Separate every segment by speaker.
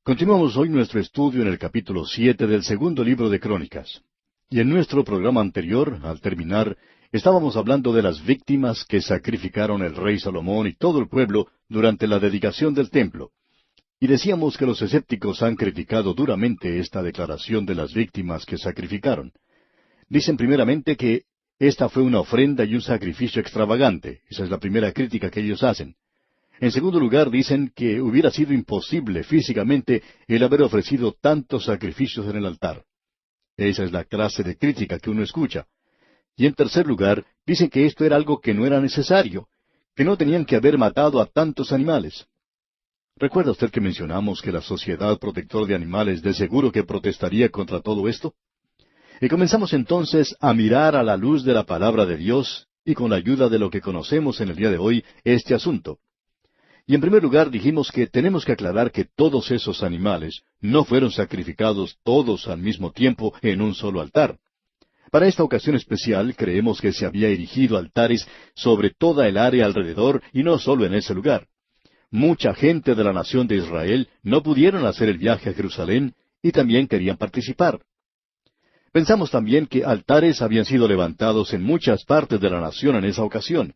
Speaker 1: Continuamos hoy nuestro estudio en el capítulo 7 del segundo libro de Crónicas. Y en nuestro programa anterior, al terminar, estábamos hablando de las víctimas que sacrificaron el rey Salomón y todo el pueblo durante la dedicación del templo. Y decíamos que los escépticos han criticado duramente esta declaración de las víctimas que sacrificaron. Dicen primeramente que esta fue una ofrenda y un sacrificio extravagante. Esa es la primera crítica que ellos hacen. En segundo lugar, dicen que hubiera sido imposible físicamente el haber ofrecido tantos sacrificios en el altar. Esa es la clase de crítica que uno escucha. Y en tercer lugar, dicen que esto era algo que no era necesario, que no tenían que haber matado a tantos animales. ¿Recuerda usted que mencionamos que la Sociedad Protectora de Animales de seguro que protestaría contra todo esto? Y comenzamos entonces a mirar a la luz de la palabra de Dios y con la ayuda de lo que conocemos en el día de hoy este asunto. Y en primer lugar dijimos que tenemos que aclarar que todos esos animales no fueron sacrificados todos al mismo tiempo en un solo altar. Para esta ocasión especial creemos que se había erigido altares sobre toda el área alrededor y no solo en ese lugar. Mucha gente de la nación de Israel no pudieron hacer el viaje a Jerusalén y también querían participar. Pensamos también que altares habían sido levantados en muchas partes de la nación en esa ocasión.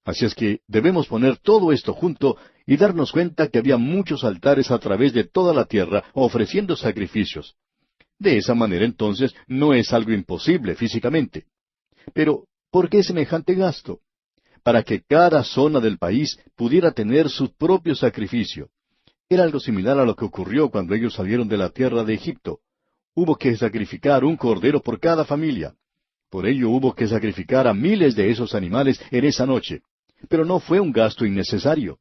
Speaker 1: Así es que debemos poner todo esto junto y darnos cuenta que había muchos altares a través de toda la tierra ofreciendo sacrificios. De esa manera entonces no es algo imposible físicamente. Pero, ¿por qué semejante gasto? Para que cada zona del país pudiera tener su propio sacrificio. Era algo similar a lo que ocurrió cuando ellos salieron de la tierra de Egipto. Hubo que sacrificar un cordero por cada familia. Por ello hubo que sacrificar a miles de esos animales en esa noche. Pero no fue un gasto innecesario.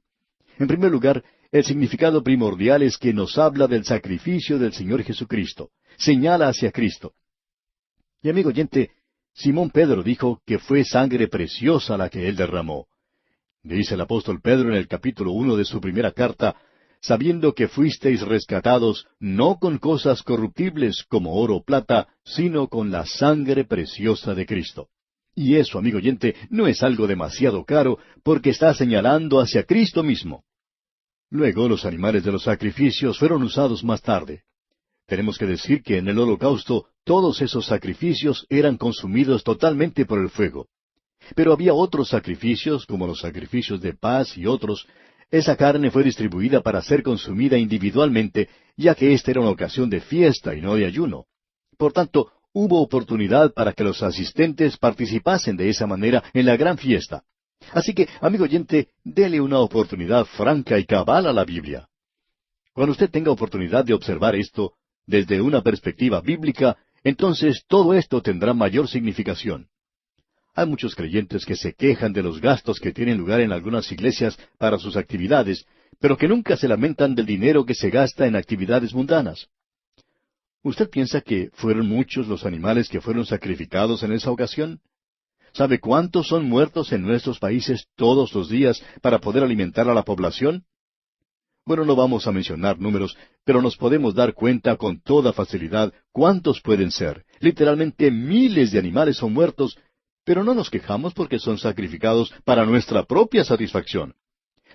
Speaker 1: En primer lugar, el significado primordial es que nos habla del sacrificio del Señor Jesucristo. Señala hacia Cristo. Y amigo oyente, Simón Pedro dijo que fue sangre preciosa la que él derramó. Dice el apóstol Pedro en el capítulo 1 de su primera carta, sabiendo que fuisteis rescatados no con cosas corruptibles como oro o plata, sino con la sangre preciosa de Cristo. Y eso, amigo oyente, no es algo demasiado caro, porque está señalando hacia Cristo mismo. Luego, los animales de los sacrificios fueron usados más tarde. Tenemos que decir que en el holocausto todos esos sacrificios eran consumidos totalmente por el fuego. Pero había otros sacrificios, como los sacrificios de paz y otros. Esa carne fue distribuida para ser consumida individualmente, ya que esta era una ocasión de fiesta y no de ayuno. Por tanto, hubo oportunidad para que los asistentes participasen de esa manera en la gran fiesta. Así que, amigo oyente, dele una oportunidad franca y cabal a la Biblia. Cuando usted tenga oportunidad de observar esto desde una perspectiva bíblica, entonces todo esto tendrá mayor significación. Hay muchos creyentes que se quejan de los gastos que tienen lugar en algunas iglesias para sus actividades, pero que nunca se lamentan del dinero que se gasta en actividades mundanas. ¿Usted piensa que fueron muchos los animales que fueron sacrificados en esa ocasión? ¿Sabe cuántos son muertos en nuestros países todos los días para poder alimentar a la población? Bueno, no vamos a mencionar números, pero nos podemos dar cuenta con toda facilidad cuántos pueden ser. Literalmente miles de animales son muertos, pero no nos quejamos porque son sacrificados para nuestra propia satisfacción.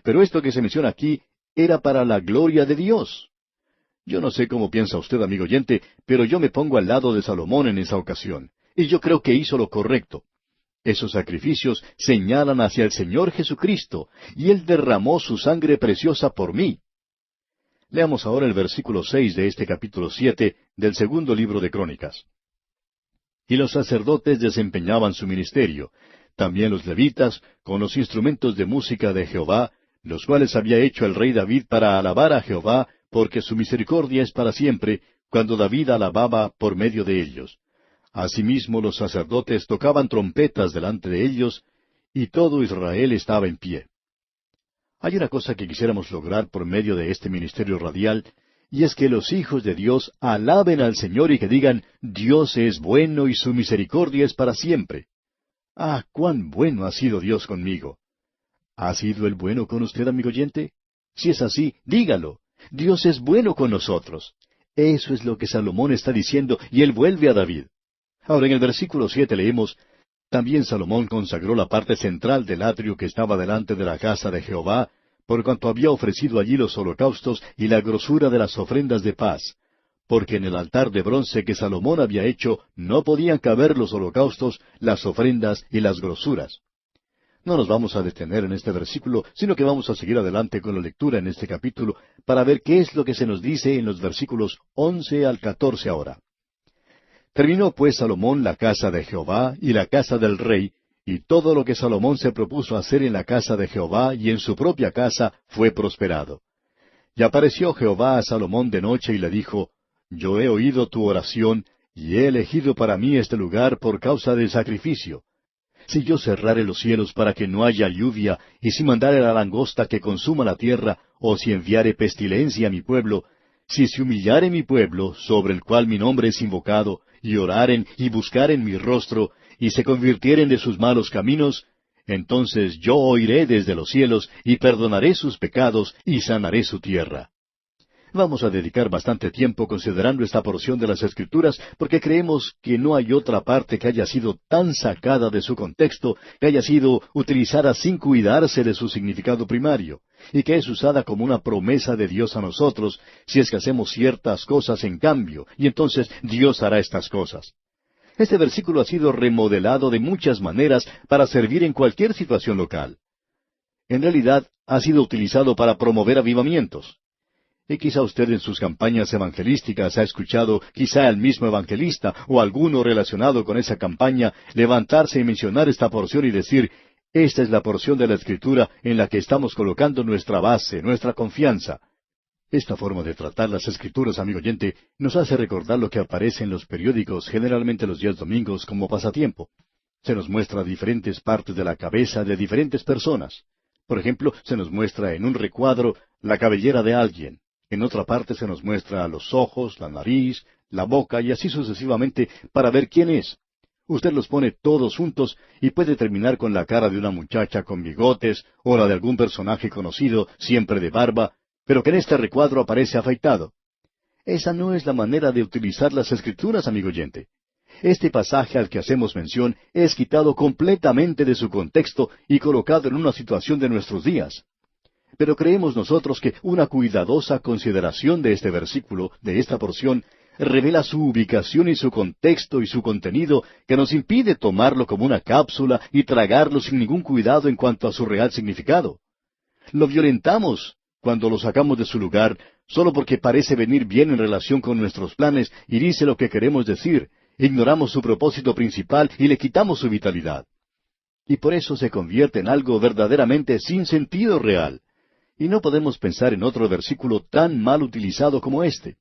Speaker 1: Pero esto que se menciona aquí era para la gloria de Dios. Yo no sé cómo piensa usted, amigo oyente, pero yo me pongo al lado de Salomón en esa ocasión, y yo creo que hizo lo correcto. Esos sacrificios señalan hacia el Señor Jesucristo, y Él derramó su sangre preciosa por mí. Leamos ahora el versículo 6 de este capítulo 7 del segundo libro de Crónicas. Y los sacerdotes desempeñaban su ministerio, también los levitas, con los instrumentos de música de Jehová, los cuales había hecho el rey David para alabar a Jehová, porque su misericordia es para siempre, cuando David alababa por medio de ellos. Asimismo los sacerdotes tocaban trompetas delante de ellos, y todo Israel estaba en pie. Hay una cosa que quisiéramos lograr por medio de este ministerio radial, y es que los hijos de Dios alaben al Señor y que digan, Dios es bueno y su misericordia es para siempre. Ah, cuán bueno ha sido Dios conmigo. ¿Ha sido Él bueno con usted, amigo oyente? Si es así, dígalo. Dios es bueno con nosotros. Eso es lo que Salomón está diciendo, y él vuelve a David. Ahora en el versículo 7 leemos, también Salomón consagró la parte central del atrio que estaba delante de la casa de Jehová, por cuanto había ofrecido allí los holocaustos y la grosura de las ofrendas de paz, porque en el altar de bronce que Salomón había hecho no podían caber los holocaustos, las ofrendas y las grosuras. No nos vamos a detener en este versículo, sino que vamos a seguir adelante con la lectura en este capítulo para ver qué es lo que se nos dice en los versículos 11 al 14 ahora. Terminó pues Salomón la casa de Jehová y la casa del rey, y todo lo que Salomón se propuso hacer en la casa de Jehová y en su propia casa fue prosperado. Y apareció Jehová a Salomón de noche y le dijo, Yo he oído tu oración, y he elegido para mí este lugar por causa del sacrificio. Si yo cerrare los cielos para que no haya lluvia, y si mandare la langosta que consuma la tierra, o si enviare pestilencia a mi pueblo, si se humillare mi pueblo, sobre el cual mi nombre es invocado, y oraren y buscaren mi rostro, y se convirtieren de sus malos caminos, entonces yo oiré desde los cielos, y perdonaré sus pecados, y sanaré su tierra. Vamos a dedicar bastante tiempo considerando esta porción de las Escrituras, porque creemos que no hay otra parte que haya sido tan sacada de su contexto, que haya sido utilizada sin cuidarse de su significado primario, y que es usada como una promesa de Dios a nosotros, si es que hacemos ciertas cosas en cambio, y entonces Dios hará estas cosas. Este versículo ha sido remodelado de muchas maneras para servir en cualquier situación local. En realidad, ha sido utilizado para promover avivamientos. Y quizá usted en sus campañas evangelísticas ha escuchado quizá al mismo evangelista o alguno relacionado con esa campaña levantarse y mencionar esta porción y decir, esta es la porción de la Escritura en la que estamos colocando nuestra base, nuestra confianza. Esta forma de tratar las Escrituras, amigo oyente, nos hace recordar lo que aparece en los periódicos, generalmente los días domingos, como pasatiempo. Se nos muestra diferentes partes de la cabeza de diferentes personas. Por ejemplo, se nos muestra en un recuadro la cabellera de alguien. En otra parte se nos muestra los ojos, la nariz, la boca y así sucesivamente para ver quién es. Usted los pone todos juntos y puede terminar con la cara de una muchacha con bigotes o la de algún personaje conocido, siempre de barba, pero que en este recuadro aparece afeitado. Esa no es la manera de utilizar las Escrituras, amigo oyente. Este pasaje al que hacemos mención es quitado completamente de su contexto y colocado en una situación de nuestros días. Pero creemos nosotros que una cuidadosa consideración de este versículo, de esta porción, revela su ubicación y su contexto y su contenido, que nos impide tomarlo como una cápsula y tragarlo sin ningún cuidado en cuanto a su real significado. Lo violentamos cuando lo sacamos de su lugar, solo porque parece venir bien en relación con nuestros planes y dice lo que queremos decir. Ignoramos su propósito principal y le quitamos su vitalidad. Y por eso se convierte en algo verdaderamente sin sentido real. Y no podemos pensar en otro versículo tan mal utilizado como este.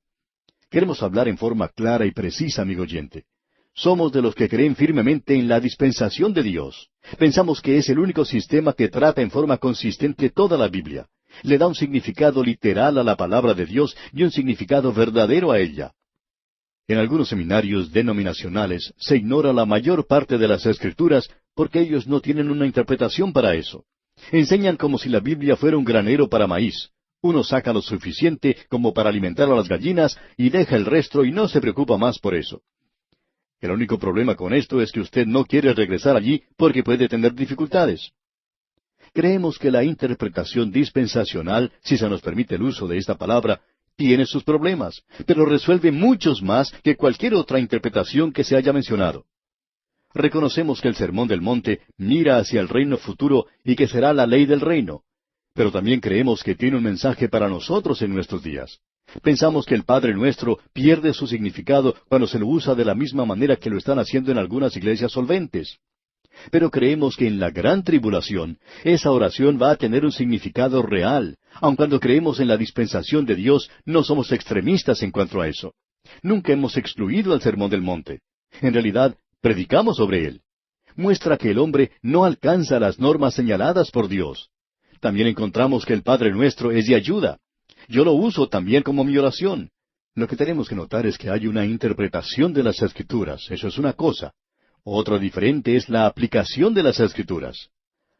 Speaker 1: Queremos hablar en forma clara y precisa, amigo oyente. Somos de los que creen firmemente en la dispensación de Dios. Pensamos que es el único sistema que trata en forma consistente toda la Biblia. Le da un significado literal a la palabra de Dios y un significado verdadero a ella. En algunos seminarios denominacionales se ignora la mayor parte de las Escrituras porque ellos no tienen una interpretación para eso. Enseñan como si la Biblia fuera un granero para maíz. Uno saca lo suficiente como para alimentar a las gallinas y deja el resto y no se preocupa más por eso. El único problema con esto es que usted no quiere regresar allí porque puede tener dificultades. Creemos que la interpretación dispensacional, si se nos permite el uso de esta palabra, tiene sus problemas, pero resuelve muchos más que cualquier otra interpretación que se haya mencionado. Reconocemos que el Sermón del Monte mira hacia el reino futuro y que será la ley del reino, pero también creemos que tiene un mensaje para nosotros en nuestros días. Pensamos que el Padre Nuestro pierde su significado cuando se lo usa de la misma manera que lo están haciendo en algunas iglesias solventes. Pero creemos que en la gran tribulación, esa oración va a tener un significado real. Aun cuando creemos en la dispensación de Dios, no somos extremistas en cuanto a eso. Nunca hemos excluido al Sermón del Monte. En realidad, predicamos sobre él. Muestra que el hombre no alcanza las normas señaladas por Dios. También encontramos que el Padre Nuestro es de ayuda. Yo lo uso también como mi oración. Lo que tenemos que notar es que hay una interpretación de las Escrituras. Eso es una cosa. Otra diferente es la aplicación de las Escrituras.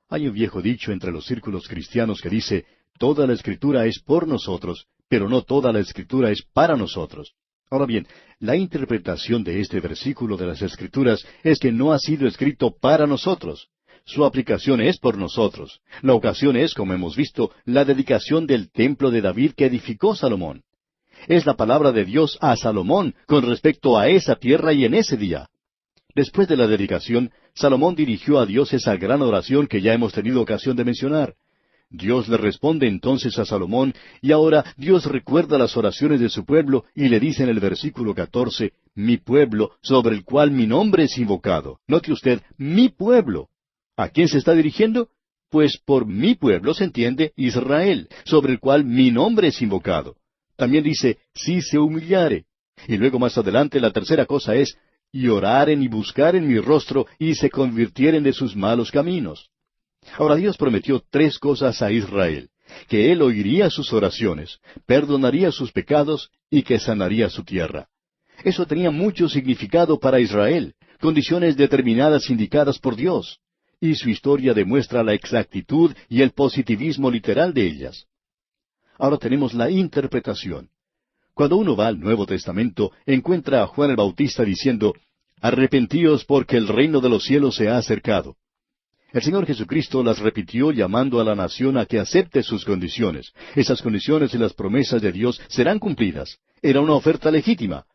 Speaker 1: Hay un viejo dicho entre los círculos cristianos que dice, toda la Escritura es por nosotros, pero no toda la Escritura es para nosotros. Ahora bien, la interpretación de este versículo de las Escrituras es que no ha sido escrito para nosotros. su aplicación es por nosotros. La ocasión es, como hemos visto, la dedicación del templo de David que edificó Salomón. Es la palabra de Dios a Salomón con respecto a esa tierra y en ese día. Después de la dedicación, Salomón dirigió a Dios esa gran oración que ya hemos tenido ocasión de mencionar. Dios le responde entonces a Salomón, y ahora Dios recuerda las oraciones de su pueblo y le dice en el versículo 14, mi pueblo, sobre el cual mi nombre es invocado. Note usted, mi pueblo. ¿A quién se está dirigiendo? Pues por mi pueblo se entiende Israel, sobre el cual mi nombre es invocado. También dice, si se humillare. Y luego más adelante la tercera cosa es, y oraren y buscaren mi rostro, y se convirtieren de sus malos caminos. Ahora Dios prometió tres cosas a Israel: que Él oiría sus oraciones, perdonaría sus pecados y que sanaría su tierra. Eso tenía mucho significado para Israel, condiciones determinadas indicadas por Dios, y su historia demuestra la exactitud y el positivismo literal de ellas. Ahora tenemos la interpretación. Cuando uno va al Nuevo Testamento, encuentra a Juan el Bautista diciendo, arrepentíos porque el reino de los cielos se ha acercado. El Señor Jesucristo las repitió llamando a la nación a que acepte sus condiciones. Esas condiciones y las promesas de Dios serán cumplidas. Era una oferta legítima.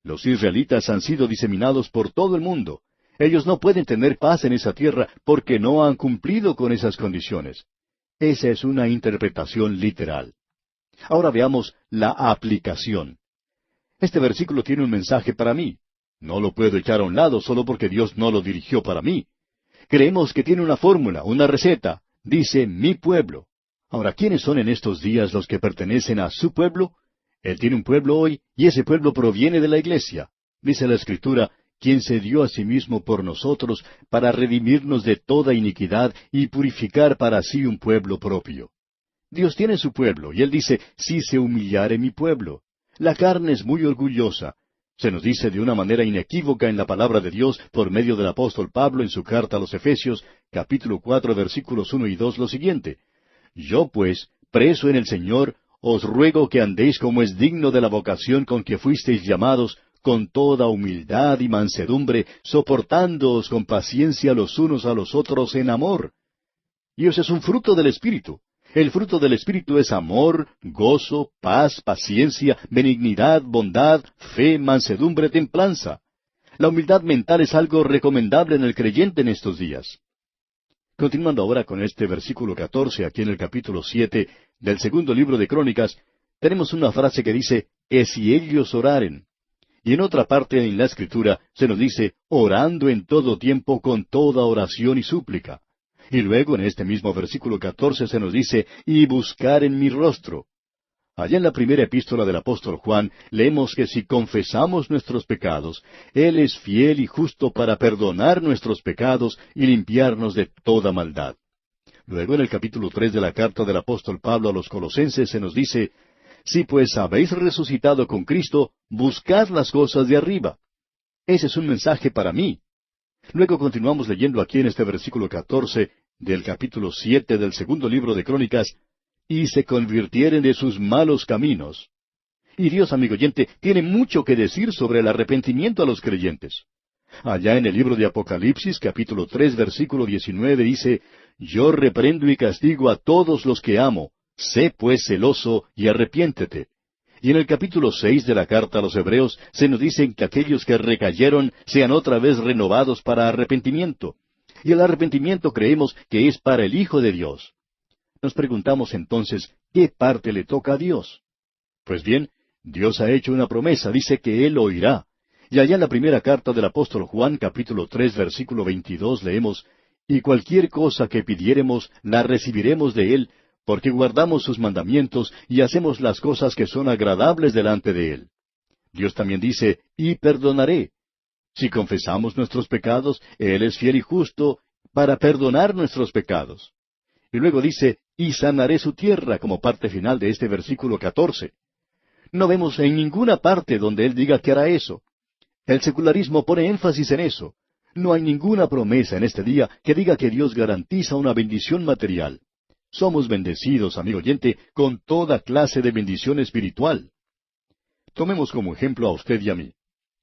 Speaker 1: Los israelitas han sido diseminados por todo el mundo. Ellos no pueden tener paz en esa tierra porque no han cumplido con esas condiciones. Esa es una interpretación literal. Ahora veamos la aplicación. Este versículo tiene un mensaje para mí. No lo puedo echar a un lado solo porque Dios no lo dirigió para mí. Creemos que tiene una fórmula, una receta. Dice, mi pueblo. Ahora, ¿quiénes son en estos días los que pertenecen a su pueblo? Él tiene un pueblo hoy, y ese pueblo proviene de la iglesia. Dice la Escritura, quien se dio a sí mismo por nosotros para redimirnos de toda iniquidad y purificar para sí un pueblo propio. Dios tiene su pueblo, y Él dice, si se humillare mi pueblo. La carne es muy orgullosa. Se nos dice de una manera inequívoca en la palabra de Dios por medio del apóstol Pablo en su carta a los Efesios, capítulo 4, versículos 1 y 2, lo siguiente. Yo pues, preso en el Señor, os ruego que andéis como es digno de la vocación con que fuisteis llamados, con toda humildad y mansedumbre, soportándoos con paciencia los unos a los otros en amor. Y ese es un fruto del Espíritu. El fruto del Espíritu es amor, gozo, paz, paciencia, benignidad, bondad, fe, mansedumbre, templanza. La humildad mental es algo recomendable en el creyente en estos días. Continuando ahora con este versículo 14, aquí en el capítulo 7 del segundo libro de Crónicas, tenemos una frase que dice, que si ellos oraren. Y en otra parte en la Escritura se nos dice, orando en todo tiempo con toda oración y súplica. Y luego en este mismo versículo 14 se nos dice, y buscar en mi rostro. Allá en la primera epístola del apóstol Juan leemos que si confesamos nuestros pecados, Él es fiel y justo para perdonar nuestros pecados y limpiarnos de toda maldad. Luego en el capítulo 3 de la carta del apóstol Pablo a los Colosenses se nos dice, si pues habéis resucitado con Cristo, buscad las cosas de arriba. Ese es un mensaje para mí. Luego continuamos leyendo aquí en este versículo 14 del capítulo 7 del segundo libro de Crónicas, y se convirtieren de sus malos caminos. Y Dios, amigo oyente, tiene mucho que decir sobre el arrepentimiento a los creyentes. Allá en el libro de Apocalipsis, capítulo 3, versículo 19, dice, yo reprendo y castigo a todos los que amo, sé pues celoso y arrepiéntete. Y en el capítulo 6 de la carta a los Hebreos se nos dice que aquellos que recayeron sean otra vez renovados para arrepentimiento. Y el arrepentimiento creemos que es para el Hijo de Dios. Nos preguntamos entonces, ¿qué parte le toca a Dios? Pues bien, Dios ha hecho una promesa, dice que Él oirá. Y allá en la primera carta del apóstol Juan, capítulo 3, versículo 22, leemos, y cualquier cosa que pidiéremos, la recibiremos de Él, porque guardamos sus mandamientos y hacemos las cosas que son agradables delante de Él. Dios también dice, y perdonaré. Si confesamos nuestros pecados, Él es fiel y justo para perdonar nuestros pecados. Y luego dice, y sanaré su tierra, como parte final de este versículo 14. No vemos en ninguna parte donde Él diga que hará eso. El secularismo pone énfasis en eso. No hay ninguna promesa en este día que diga que Dios garantiza una bendición material. Somos bendecidos, amigo oyente, con toda clase de bendición espiritual. Tomemos como ejemplo a usted y a mí.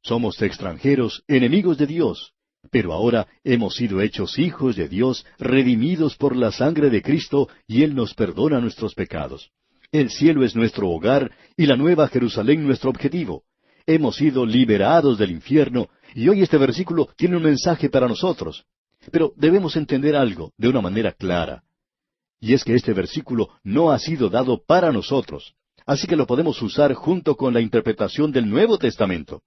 Speaker 1: Somos extranjeros, enemigos de Dios. Pero ahora hemos sido hechos hijos de Dios, redimidos por la sangre de Cristo, y Él nos perdona nuestros pecados. El cielo es nuestro hogar y la nueva Jerusalén nuestro objetivo. Hemos sido liberados del infierno, y hoy este versículo tiene un mensaje para nosotros. Pero debemos entender algo de una manera clara. Y es que este versículo no ha sido dado para nosotros. Así que lo podemos usar junto con la interpretación del Nuevo Testamento.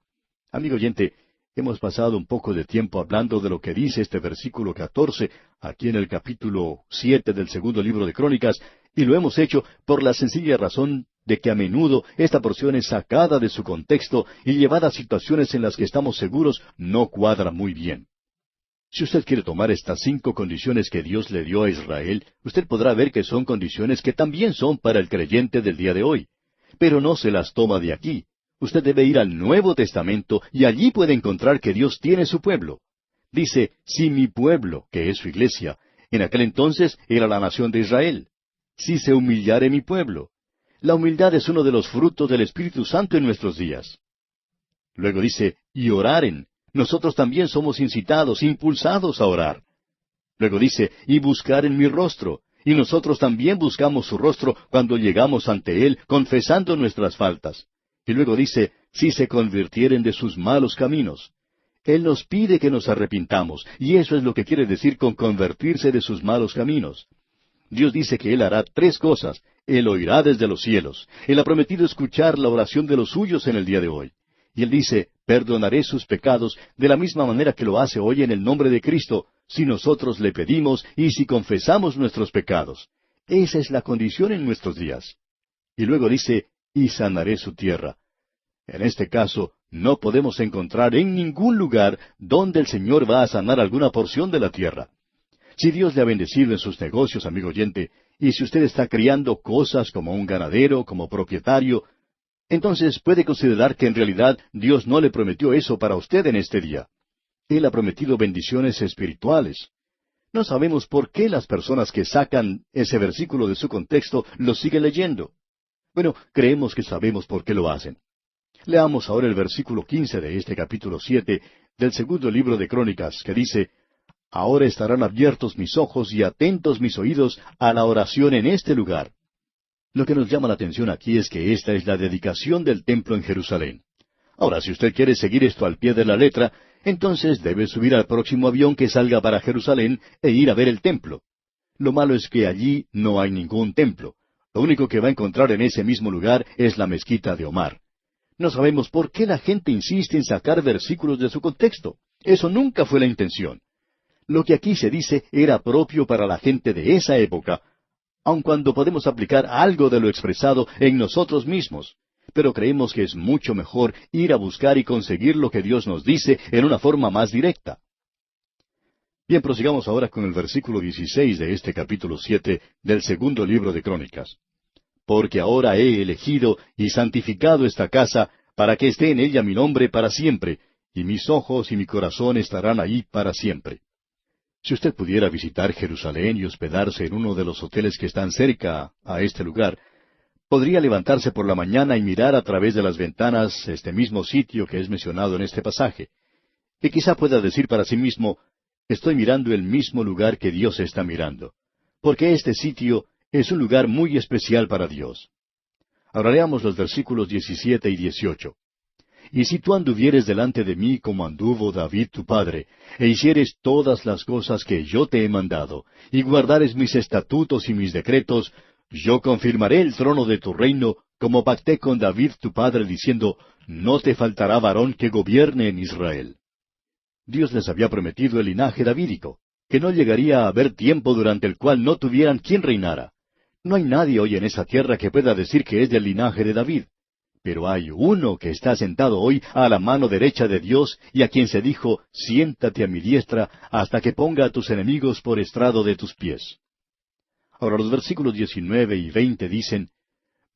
Speaker 1: Amigo oyente, hemos pasado un poco de tiempo hablando de lo que dice este versículo 14, aquí en el capítulo 7 del segundo libro de Crónicas, y lo hemos hecho por la sencilla razón de que a menudo esta porción es sacada de su contexto y llevada a situaciones en las que estamos seguros no cuadra muy bien. Si usted quiere tomar estas 5 condiciones que Dios le dio a Israel, usted podrá ver que son condiciones que también son para el creyente del día de hoy. Pero no se las toma de aquí. Usted debe ir al Nuevo Testamento y allí puede encontrar que Dios tiene su pueblo. Dice, si mi pueblo, que es su iglesia, en aquel entonces era la nación de Israel. Si se humillare mi pueblo. La humildad es uno de los frutos del Espíritu Santo en nuestros días. Luego dice, y oraren. Nosotros también somos incitados, impulsados a orar. Luego dice, y buscar en mi rostro. Y nosotros también buscamos su rostro cuando llegamos ante Él, confesando nuestras faltas. Y luego dice, si se convirtieren de sus malos caminos. Él nos pide que nos arrepintamos, y eso es lo que quiere decir con convertirse de sus malos caminos. Dios dice que Él hará 3 cosas. Él oirá desde los cielos. Él ha prometido escuchar la oración de los suyos en el día de hoy. Y Él dice, perdonaré sus pecados de la misma manera que lo hace hoy en el nombre de Cristo, si nosotros le pedimos y si confesamos nuestros pecados. Esa es la condición en nuestros días. Y luego dice, y sanaré su tierra. En este caso, no podemos encontrar en ningún lugar donde el Señor va a sanar alguna porción de la tierra. Si Dios le ha bendecido en sus negocios, amigo oyente, y si usted está criando cosas como un ganadero, como propietario, entonces puede considerar que en realidad Dios no le prometió eso para usted en este día. Él ha prometido bendiciones espirituales. No sabemos por qué las personas que sacan ese versículo de su contexto lo siguen leyendo. Bueno, creemos que sabemos por qué lo hacen. Leamos ahora el versículo 15 de este capítulo 7 del segundo libro de Crónicas, que dice, ahora estarán abiertos mis ojos y atentos mis oídos a la oración en este lugar. Lo que nos llama la atención aquí es que esta es la dedicación del templo en Jerusalén. Ahora, si usted quiere seguir esto al pie de la letra, entonces debe subir al próximo avión que salga para Jerusalén e ir a ver el templo. Lo malo es que allí no hay ningún templo. Lo único que va a encontrar en ese mismo lugar es la mezquita de Omar. No sabemos por qué la gente insiste en sacar versículos de su contexto. Eso nunca fue la intención. Lo que aquí se dice era propio para la gente de esa época, aun cuando podemos aplicar algo de lo expresado en nosotros mismos. Pero creemos que es mucho mejor ir a buscar y conseguir lo que Dios nos dice en una forma más directa. Bien, prosigamos ahora con el versículo 16 de este capítulo 7 del segundo libro de Crónicas. Porque ahora he elegido y santificado esta casa para que esté en ella mi nombre para siempre, y mis ojos y mi corazón estarán ahí para siempre. Si usted pudiera visitar Jerusalén y hospedarse en uno de los hoteles que están cerca a este lugar, podría levantarse por la mañana y mirar a través de las ventanas este mismo sitio que es mencionado en este pasaje. Y quizá pueda decir para sí mismo, estoy mirando el mismo lugar que Dios está mirando, porque este sitio es un lugar muy especial para Dios. Ahora leamos los versículos 17 y 18. Y si tú anduvieres delante de mí como anduvo David tu padre, e hicieres todas las cosas que yo te he mandado, y guardares mis estatutos y mis decretos, yo confirmaré el trono de tu reino, como pacté con David tu padre, diciendo, no te faltará varón que gobierne en Israel. Dios les había prometido el linaje davídico, que no llegaría a haber tiempo durante el cual no tuvieran quien reinara. No hay nadie hoy en esa tierra que pueda decir que es del linaje de David. Pero hay uno que está sentado hoy a la mano derecha de Dios y a quien se dijo, siéntate a mi diestra hasta que ponga a tus enemigos por estrado de tus pies. Ahora los versículos 19 y 20 dicen,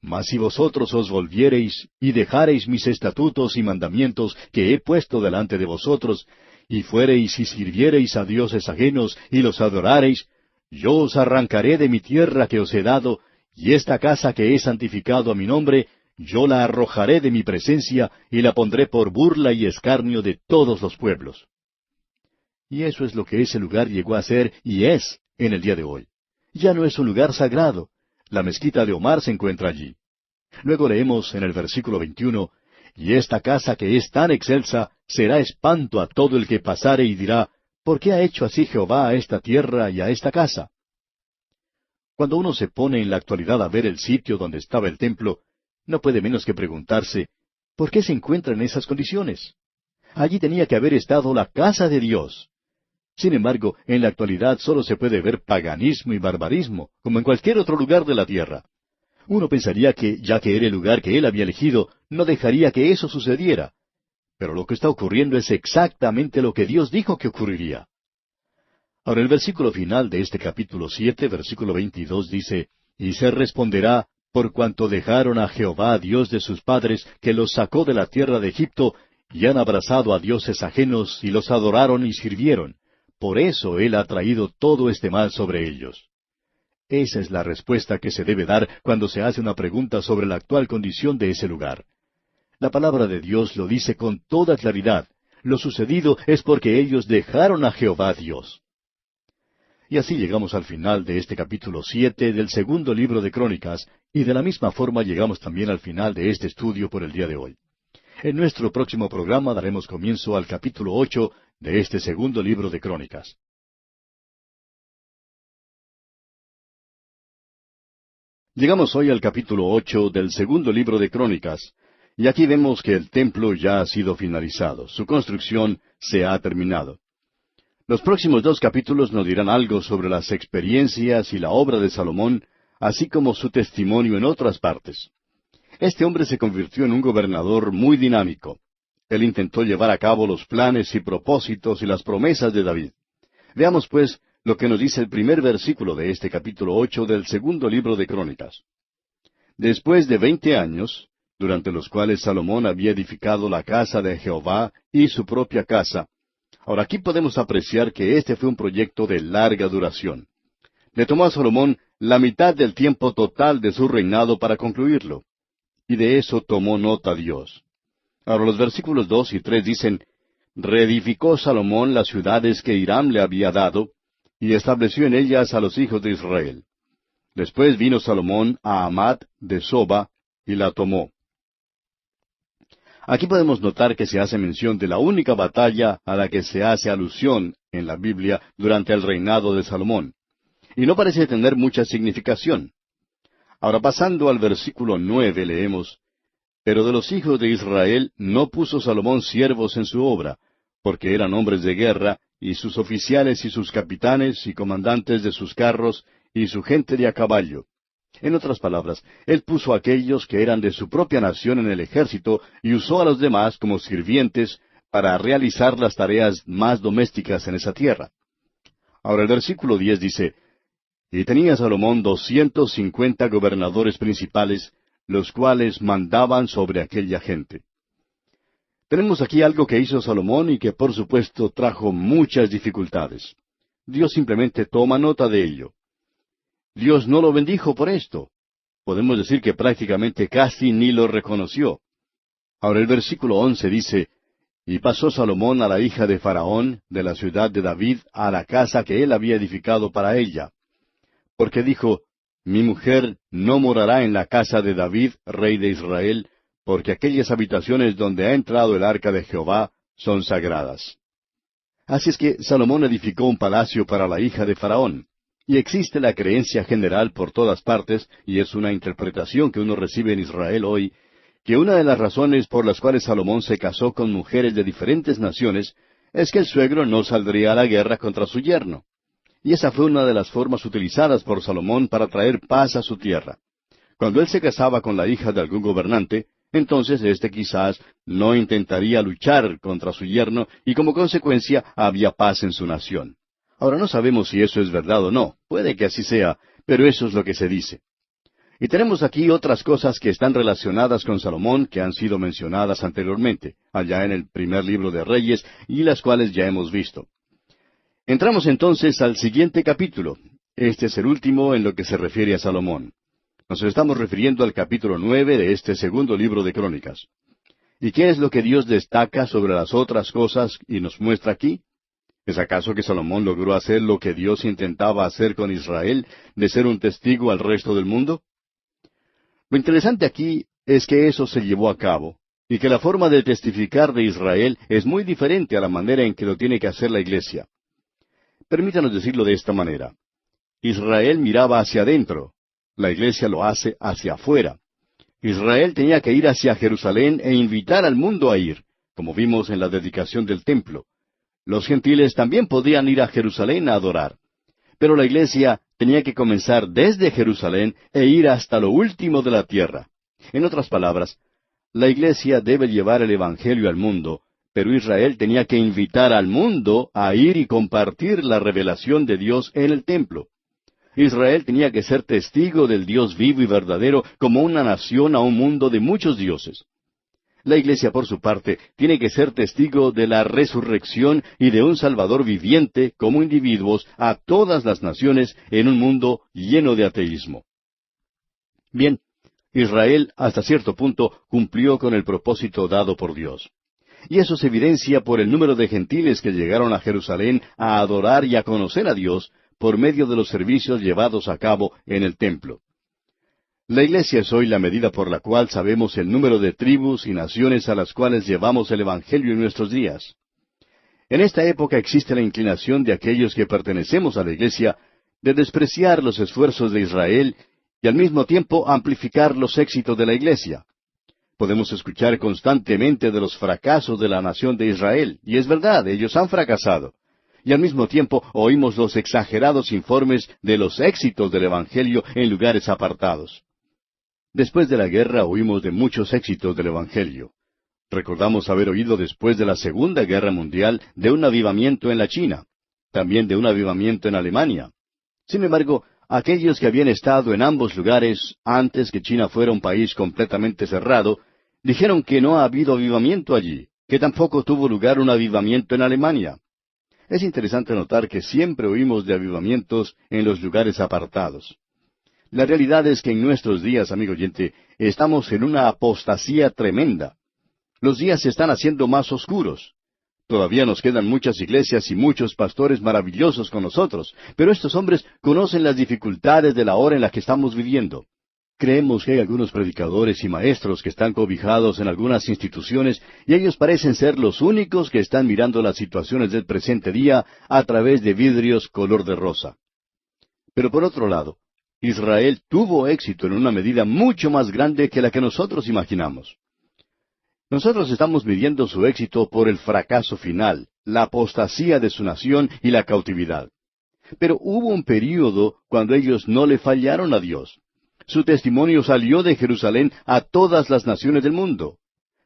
Speaker 1: mas si vosotros os volviereis y dejareis mis estatutos y mandamientos que he puesto delante de vosotros, y fuereis y sirviereis a dioses ajenos y los adorareis, yo os arrancaré de mi tierra que os he dado, y esta casa que he santificado a mi nombre, yo la arrojaré de mi presencia y la pondré por burla y escarnio de todos los pueblos. Y eso es lo que ese lugar llegó a ser y es en el día de hoy. Ya no es un lugar sagrado. La mezquita de Omar se encuentra allí. Luego leemos en el versículo 21, y esta casa que es tan excelsa será espanto a todo el que pasare y dirá, ¿por qué ha hecho así Jehová a esta tierra y a esta casa? Cuando uno se pone en la actualidad a ver el sitio donde estaba el templo, no puede menos que preguntarse, ¿por qué se encuentra en esas condiciones? Allí tenía que haber estado la casa de Dios. Sin embargo, en la actualidad solo se puede ver paganismo y barbarismo, como en cualquier otro lugar de la tierra. Uno pensaría que, ya que era el lugar que él había elegido, no dejaría que eso sucediera. Pero lo que está ocurriendo es exactamente lo que Dios dijo que ocurriría. Ahora el versículo final de este capítulo 7, versículo 22 dice, y se responderá, por cuanto dejaron a Jehová, Dios de sus padres, que los sacó de la tierra de Egipto, y han abrazado a dioses ajenos, y los adoraron y sirvieron. Por eso Él ha traído todo este mal sobre ellos. Esa es la respuesta que se debe dar cuando se hace una pregunta sobre la actual condición de ese lugar. La palabra de Dios lo dice con toda claridad. Lo sucedido es porque ellos dejaron a Jehová Dios. Y así llegamos al final de este capítulo 7 del segundo libro de Crónicas, y de la misma forma llegamos también al final de este estudio por el día de hoy. En nuestro próximo programa daremos comienzo al capítulo 8 de este segundo libro de Crónicas. Llegamos hoy al capítulo 8 del segundo libro de Crónicas, y aquí vemos que el templo ya ha sido finalizado, su construcción se ha terminado. Los próximos 2 capítulos nos dirán algo sobre las experiencias y la obra de Salomón, así como su testimonio en otras partes. Este hombre se convirtió en un gobernador muy dinámico. Él intentó llevar a cabo los planes y propósitos y las promesas de David. Veamos, pues, lo que nos dice el primer versículo de este capítulo 8 del segundo libro de Crónicas. Después de 20 años, durante los cuales Salomón había edificado la casa de Jehová y su propia casa. Ahora aquí podemos apreciar que este fue un proyecto de larga duración. Le tomó a Salomón la mitad del tiempo total de su reinado para concluirlo. Y de eso tomó nota Dios. Ahora los versículos 2 y 3 dicen, reedificó Salomón las ciudades que Hiram le había dado, y estableció en ellas a los hijos de Israel. Después vino Salomón a Hamat de Soba, y la tomó. Aquí podemos notar que se hace mención de la única batalla a la que se hace alusión en la Biblia durante el reinado de Salomón. Y no parece tener mucha significación. Ahora pasando al versículo 9 leemos, pero de los hijos de Israel no puso Salomón siervos en su obra, porque eran hombres de guerra, y sus oficiales y sus capitanes y comandantes de sus carros, y su gente de a caballo. En otras palabras, él puso a aquellos que eran de su propia nación en el ejército, y usó a los demás como sirvientes para realizar las tareas más domésticas en esa tierra. Ahora el versículo 10 dice, y tenía Salomón 250 gobernadores principales, los cuales mandaban sobre aquella gente. Tenemos aquí algo que hizo Salomón y que por supuesto trajo muchas dificultades. Dios simplemente toma nota de ello. Dios no lo bendijo por esto. Podemos decir que prácticamente casi ni lo reconoció. Ahora el versículo 11 dice, y pasó Salomón a la hija de Faraón, de la ciudad de David, a la casa que él había edificado para ella. Porque dijo, mi mujer no morará en la casa de David, rey de Israel, porque aquellas habitaciones donde ha entrado el arca de Jehová son sagradas. Así es que Salomón edificó un palacio para la hija de Faraón. Y existe la creencia general por todas partes, y es una interpretación que uno recibe en Israel hoy, que una de las razones por las cuales Salomón se casó con mujeres de diferentes naciones es que el suegro no saldría a la guerra contra su yerno. Y esa fue una de las formas utilizadas por Salomón para traer paz a su tierra. Cuando él se casaba con la hija de algún gobernante, entonces éste quizás no intentaría luchar contra su yerno y como consecuencia había paz en su nación. Ahora no sabemos si eso es verdad o no, puede que así sea, pero eso es lo que se dice. Y tenemos aquí otras cosas que están relacionadas con Salomón que han sido mencionadas anteriormente, allá en el primer libro de Reyes, y las cuales ya hemos visto. Entramos entonces al siguiente capítulo. Este es el último en lo que se refiere a Salomón. Nos estamos refiriendo al capítulo 9 de este segundo libro de Crónicas. ¿Y qué es lo que Dios destaca sobre las otras cosas y nos muestra aquí? ¿Es acaso que Salomón logró hacer lo que Dios intentaba hacer con Israel, de ser un testigo al resto del mundo? Lo interesante aquí es que eso se llevó a cabo, y que la forma de testificar de Israel es muy diferente a la manera en que lo tiene que hacer la iglesia. Permítanos decirlo de esta manera. Israel miraba hacia adentro, la iglesia lo hace hacia afuera. Israel tenía que ir hacia Jerusalén e invitar al mundo a ir, como vimos en la dedicación del templo. Los gentiles también podían ir a Jerusalén a adorar. Pero la iglesia tenía que comenzar desde Jerusalén e ir hasta lo último de la tierra. En otras palabras, la iglesia debe llevar el Evangelio al mundo, pero Israel tenía que invitar al mundo a ir y compartir la revelación de Dios en el templo. Israel tenía que ser testigo del Dios vivo y verdadero como una nación a un mundo de muchos dioses. La iglesia, por su parte, tiene que ser testigo de la resurrección y de un Salvador viviente como individuos a todas las naciones en un mundo lleno de ateísmo. Bien, Israel hasta cierto punto cumplió con el propósito dado por Dios. Y eso se evidencia por el número de gentiles que llegaron a Jerusalén a adorar y a conocer a Dios por medio de los servicios llevados a cabo en el templo. La iglesia es hoy la medida por la cual sabemos el número de tribus y naciones a las cuales llevamos el Evangelio en nuestros días. En esta época existe la inclinación de aquellos que pertenecemos a la iglesia de despreciar los esfuerzos de Israel y al mismo tiempo amplificar los éxitos de la iglesia. Podemos escuchar constantemente de los fracasos de la nación de Israel, y es verdad, ellos han fracasado. Y al mismo tiempo oímos los exagerados informes de los éxitos del Evangelio en lugares apartados. Después de la guerra oímos de muchos éxitos del Evangelio. Recordamos haber oído después de la Segunda Guerra Mundial de un avivamiento en la China, también de un avivamiento en Alemania. Sin embargo, aquellos que habían estado en ambos lugares antes que China fuera un país completamente cerrado, dijeron que no ha habido avivamiento allí, que tampoco tuvo lugar un avivamiento en Alemania. Es interesante notar que siempre oímos de avivamientos en los lugares apartados. La realidad es que en nuestros días, amigo oyente, estamos en una apostasía tremenda. Los días se están haciendo más oscuros. Todavía nos quedan muchas iglesias y muchos pastores maravillosos con nosotros, pero estos hombres conocen las dificultades de la hora en la que estamos viviendo. Creemos que hay algunos predicadores y maestros que están cobijados en algunas instituciones y ellos parecen ser los únicos que están mirando las situaciones del presente día a través de vidrios color de rosa. Pero por otro lado, Israel tuvo éxito en una medida mucho más grande que la que nosotros imaginamos. Nosotros estamos midiendo su éxito por el fracaso final, la apostasía de su nación y la cautividad. Pero hubo un período cuando ellos no le fallaron a Dios. Su testimonio salió de Jerusalén a todas las naciones del mundo.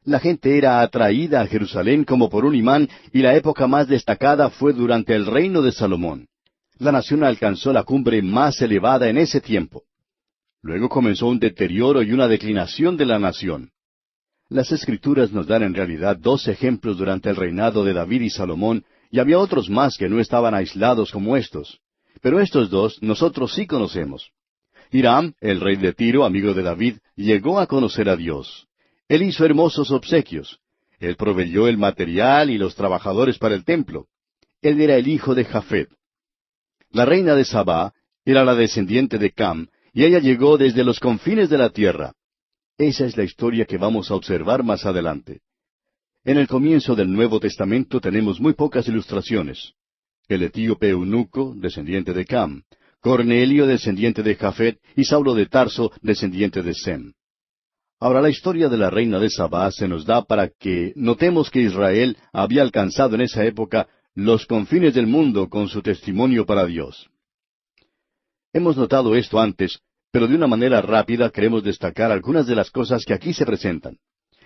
Speaker 1: La gente era atraída a Jerusalén como por un imán y la época más destacada fue durante el reino de Salomón. La nación alcanzó la cumbre más elevada en ese tiempo. Luego comenzó un deterioro y una declinación de la nación. Las Escrituras nos dan en realidad dos ejemplos durante el reinado de David y Salomón, y había otros más que no estaban aislados como estos. Pero estos dos nosotros sí conocemos. Hiram, el rey de Tiro, amigo de David, llegó a conocer a Dios. Él hizo hermosos obsequios. Él proveyó el material y los trabajadores para el templo. Él era el hijo de Jafet. La reina de Sabá era la descendiente de Cam, y ella llegó desde los confines de la tierra. Esa es la historia que vamos a observar más adelante. En el comienzo del Nuevo Testamento tenemos muy pocas ilustraciones. El etíope eunuco, descendiente de Cam; Cornelio, descendiente de Jafet; y Saulo de Tarso, descendiente de Sem. Ahora, la historia de la reina de Sabá se nos da para que notemos que Israel había alcanzado en esa época los confines del mundo con su testimonio para Dios. Hemos notado esto antes, pero de una manera rápida queremos destacar algunas de las cosas que aquí se presentan.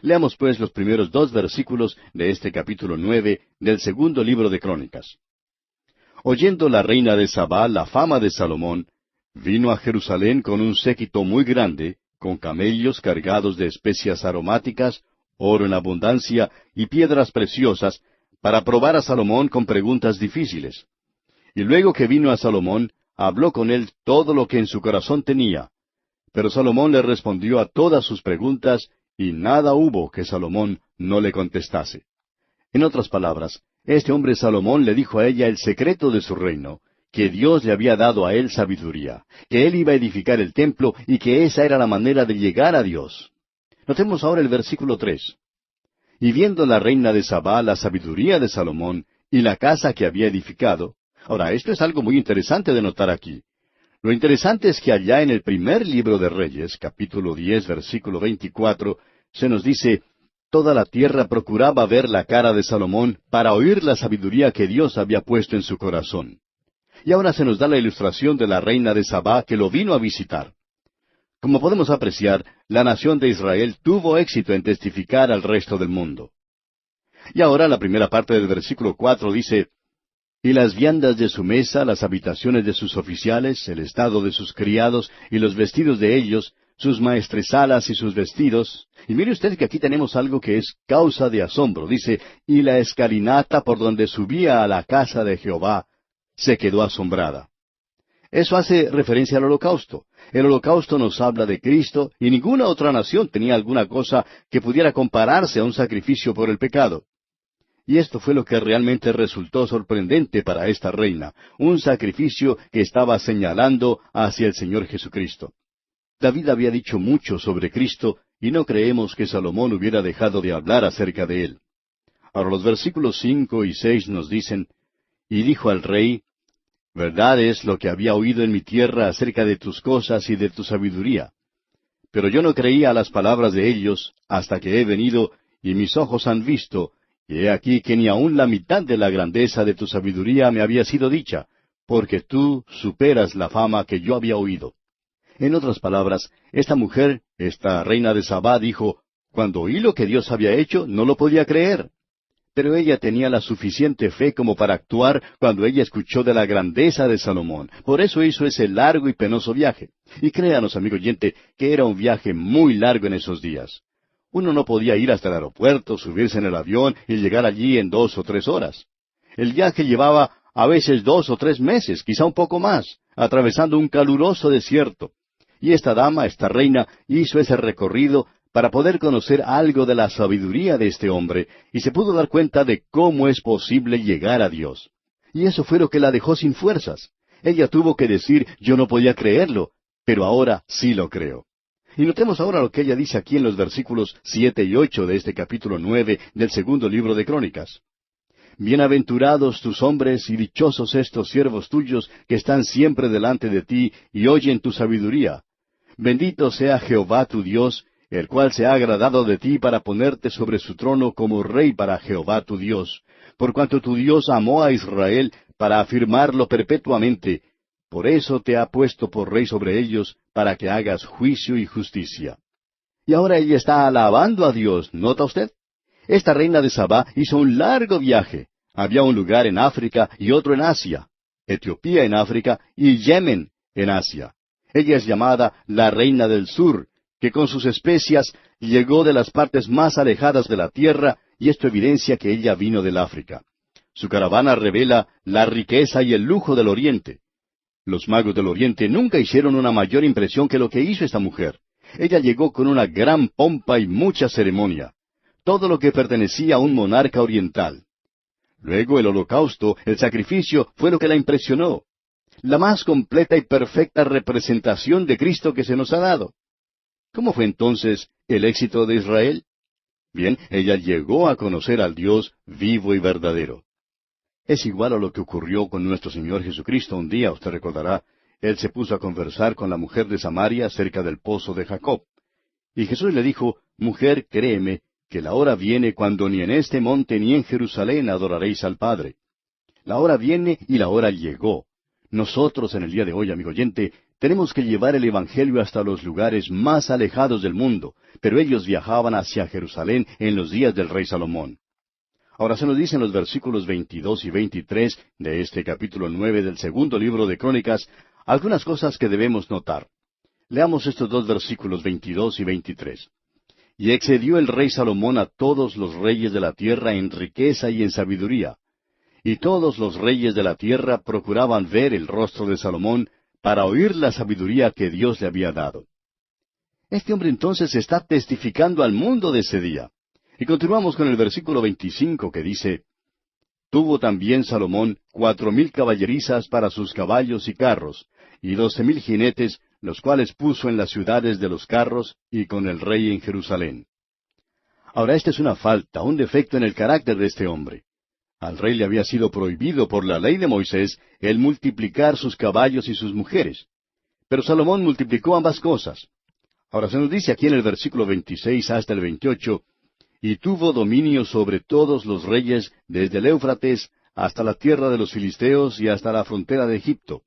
Speaker 1: Leamos pues los primeros 2 versículos de este capítulo 9 del segundo libro de Crónicas. Oyendo la reina de Sabá la fama de Salomón, vino a Jerusalén con un séquito muy grande, con camellos cargados de especias aromáticas, oro en abundancia y piedras preciosas, para probar a Salomón con preguntas difíciles. Y luego que vino a Salomón, habló con él todo lo que en su corazón tenía. Pero Salomón le respondió a todas sus preguntas, y nada hubo que Salomón no le contestase. En otras palabras, Este hombre Salomón le dijo a ella el secreto de su reino, que Dios le había dado a él sabiduría, que él iba a edificar el templo y que esa era la manera de llegar a Dios. Notemos ahora el versículo 3. Y viendo la reina de Sabá la sabiduría de Salomón y la casa que había edificado. Ahora, esto es algo muy interesante de notar aquí. Lo interesante es que allá en el primer libro de Reyes, capítulo 10, versículo 24, se nos dice, toda la tierra procuraba ver la cara de Salomón para oír la sabiduría que Dios había puesto en su corazón. Y ahora se nos da la ilustración de la reina de Sabá que lo vino a visitar. Como podemos apreciar, la nación de Israel tuvo éxito en testificar al resto del mundo. Y ahora la primera parte del versículo 4 dice, y las viandas de su mesa, las habitaciones de sus oficiales, el estado de sus criados y los vestidos de ellos, sus maestresalas y sus vestidos. Y mire usted que aquí tenemos algo que es causa de asombro. Dice, y la escalinata por donde subía a la casa de Jehová se quedó asombrada. Eso hace referencia al holocausto. El holocausto nos habla de Cristo y ninguna otra nación tenía alguna cosa que pudiera compararse a un sacrificio por el pecado. Y esto fue lo que realmente resultó sorprendente para esta reina, un sacrificio que estaba señalando hacia el Señor Jesucristo. David había dicho mucho sobre Cristo y no creemos que Salomón hubiera dejado de hablar acerca de él. Ahora los versículos 5 y 6 nos dicen, y dijo al rey, verdad es lo que había oído en mi tierra acerca de tus cosas y de tu sabiduría. Pero yo no creía a las palabras de ellos hasta que he venido y mis ojos han visto, y he aquí que ni aun la mitad de la grandeza de tu sabiduría me había sido dicha, porque tú superas la fama que yo había oído. En otras palabras, esta mujer, esta reina de Sabá, dijo, cuando oí lo que Dios había hecho, no lo podía creer. Pero ella tenía la suficiente fe como para actuar cuando ella escuchó de la grandeza de Salomón. Por eso hizo ese largo y penoso viaje. Y créanos, amigo oyente, que era un viaje muy largo en esos días. Uno no podía ir hasta el aeropuerto, subirse en el avión y llegar allí en 2 o 3 horas. El viaje llevaba a veces 2 o 3 meses, quizá un poco más, atravesando un caluroso desierto. Y esta dama, esta reina, hizo ese recorrido para poder conocer algo de la sabiduría de este hombre, y se pudo dar cuenta de cómo es posible llegar a Dios. Y eso fue lo que la dejó sin fuerzas. Ella tuvo que decir, yo no podía creerlo, pero ahora sí lo creo. Y notemos ahora lo que ella dice aquí en los versículos 7 y 8 de este capítulo 9 del segundo libro de Crónicas. Bienaventurados tus hombres y dichosos estos siervos tuyos que están siempre delante de ti y oyen tu sabiduría. Bendito sea Jehová tu Dios, el cual se ha agradado de ti para ponerte sobre su trono como rey para Jehová tu Dios, por cuanto tu Dios amó a Israel para afirmarlo perpetuamente. Por eso te ha puesto por rey sobre ellos, para que hagas juicio y justicia. Y ahora ella está alabando a Dios, ¿nota usted? Esta reina de Sabá hizo un largo viaje. Había un lugar en África y otro en Asia, Etiopía en África y Yemen en Asia. Ella es llamada la reina del sur, que con sus especias llegó de las partes más alejadas de la tierra, y esto evidencia que ella vino del África. Su caravana revela la riqueza y el lujo del Oriente. Los magos del Oriente nunca hicieron una mayor impresión que lo que hizo esta mujer. Ella llegó con una gran pompa y mucha ceremonia. Todo lo que pertenecía a un monarca oriental. Luego el holocausto, el sacrificio, fue lo que la impresionó. La más completa y perfecta representación de Cristo que se nos ha dado. ¿Cómo fue entonces el éxito de Israel? Bien, ella llegó a conocer al Dios vivo y verdadero. Es igual a lo que ocurrió con nuestro Señor Jesucristo un día, usted recordará. Él se puso a conversar con la mujer de Samaria cerca del pozo de Jacob. Y Jesús le dijo, mujer, créeme, que la hora viene cuando ni en este monte ni en Jerusalén adoraréis al Padre. La hora viene y la hora llegó. Nosotros en el día de hoy, amigo oyente, tenemos que llevar el Evangelio hasta los lugares más alejados del mundo, pero ellos viajaban hacia Jerusalén en los días del rey Salomón. Ahora se nos dice en los versículos 22 y 23 de este capítulo 9 del segundo libro de Crónicas algunas cosas que debemos notar. Leamos estos dos versículos 22 y 23. Y excedió el rey Salomón a todos los reyes de la tierra en riqueza y en sabiduría. Y todos los reyes de la tierra procuraban ver el rostro de Salomón para oír la sabiduría que Dios le había dado. Este hombre entonces está testificando al mundo de ese día. Y continuamos con el versículo 25 que dice, Tuvo también Salomón 4,000 caballerizas para sus caballos y carros, y 12,000 jinetes, los cuales puso en las ciudades de los carros y con el rey en Jerusalén. Ahora, esta es una falta, un defecto en el carácter de este hombre. Al rey le había sido prohibido por la ley de Moisés el multiplicar sus caballos y sus mujeres. Pero Salomón multiplicó ambas cosas. Ahora se nos dice aquí en el versículo 26 hasta el 28, y tuvo dominio sobre todos los reyes desde el Éufrates hasta la tierra de los filisteos y hasta la frontera de Egipto.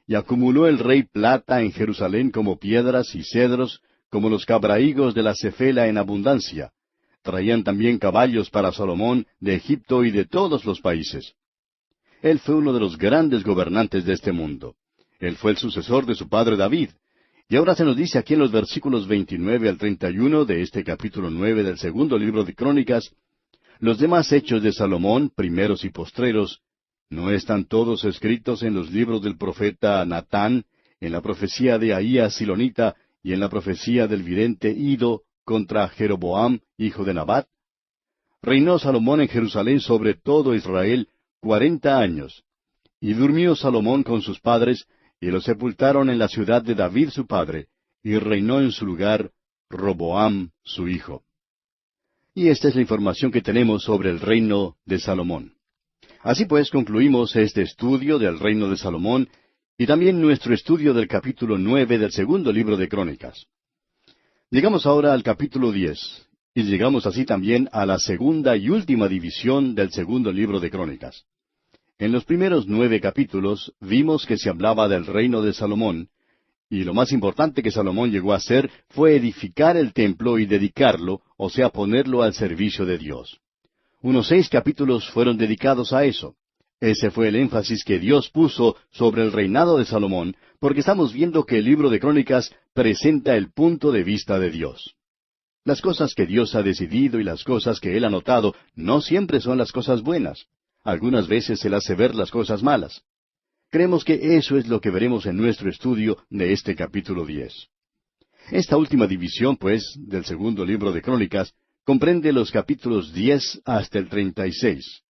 Speaker 1: Y acumuló el rey plata en Jerusalén como piedras y cedros, como los cabrahigos de la Cefela en abundancia. Traían también caballos para Salomón de Egipto y de todos los países. Él fue uno de los grandes gobernantes de este mundo. Él fue el sucesor de su padre David. Y ahora se nos dice aquí en los versículos 29 al 31 de este capítulo 9 del segundo libro de Crónicas, los demás hechos de Salomón, primeros y postreros, ¿no están todos escritos en los libros del profeta Natán, en la profecía de Ahías Silonita y en la profecía del vidente Ido contra Jeroboam, hijo de Nabat? Reinó Salomón en Jerusalén sobre todo Israel 40 años. Y durmió Salomón con sus padres, y lo sepultaron en la ciudad de David su padre, y reinó en su lugar Roboam su hijo. Y esta es la información que tenemos sobre el reino de Salomón. Así pues, concluimos este estudio del reino de Salomón, y también nuestro estudio del capítulo 9 del segundo libro de Crónicas. Llegamos ahora al capítulo 10, y llegamos así también a la segunda y última división del segundo libro de Crónicas. En los primeros 9 capítulos vimos que se hablaba del reino de Salomón, y lo más importante que Salomón llegó a hacer fue edificar el templo y dedicarlo, o sea, ponerlo al servicio de Dios. Unos 6 capítulos fueron dedicados a eso. Ese fue el énfasis que Dios puso sobre el reinado de Salomón, porque estamos viendo que el libro de Crónicas presenta el punto de vista de Dios. Las cosas que Dios ha decidido y las cosas que Él ha notado no siempre son las cosas buenas. Algunas veces Él hace ver las cosas malas. Creemos que eso es lo que veremos en nuestro estudio de este capítulo 10. Esta última división, pues, del segundo libro de Crónicas, comprende los capítulos 10 hasta el 36.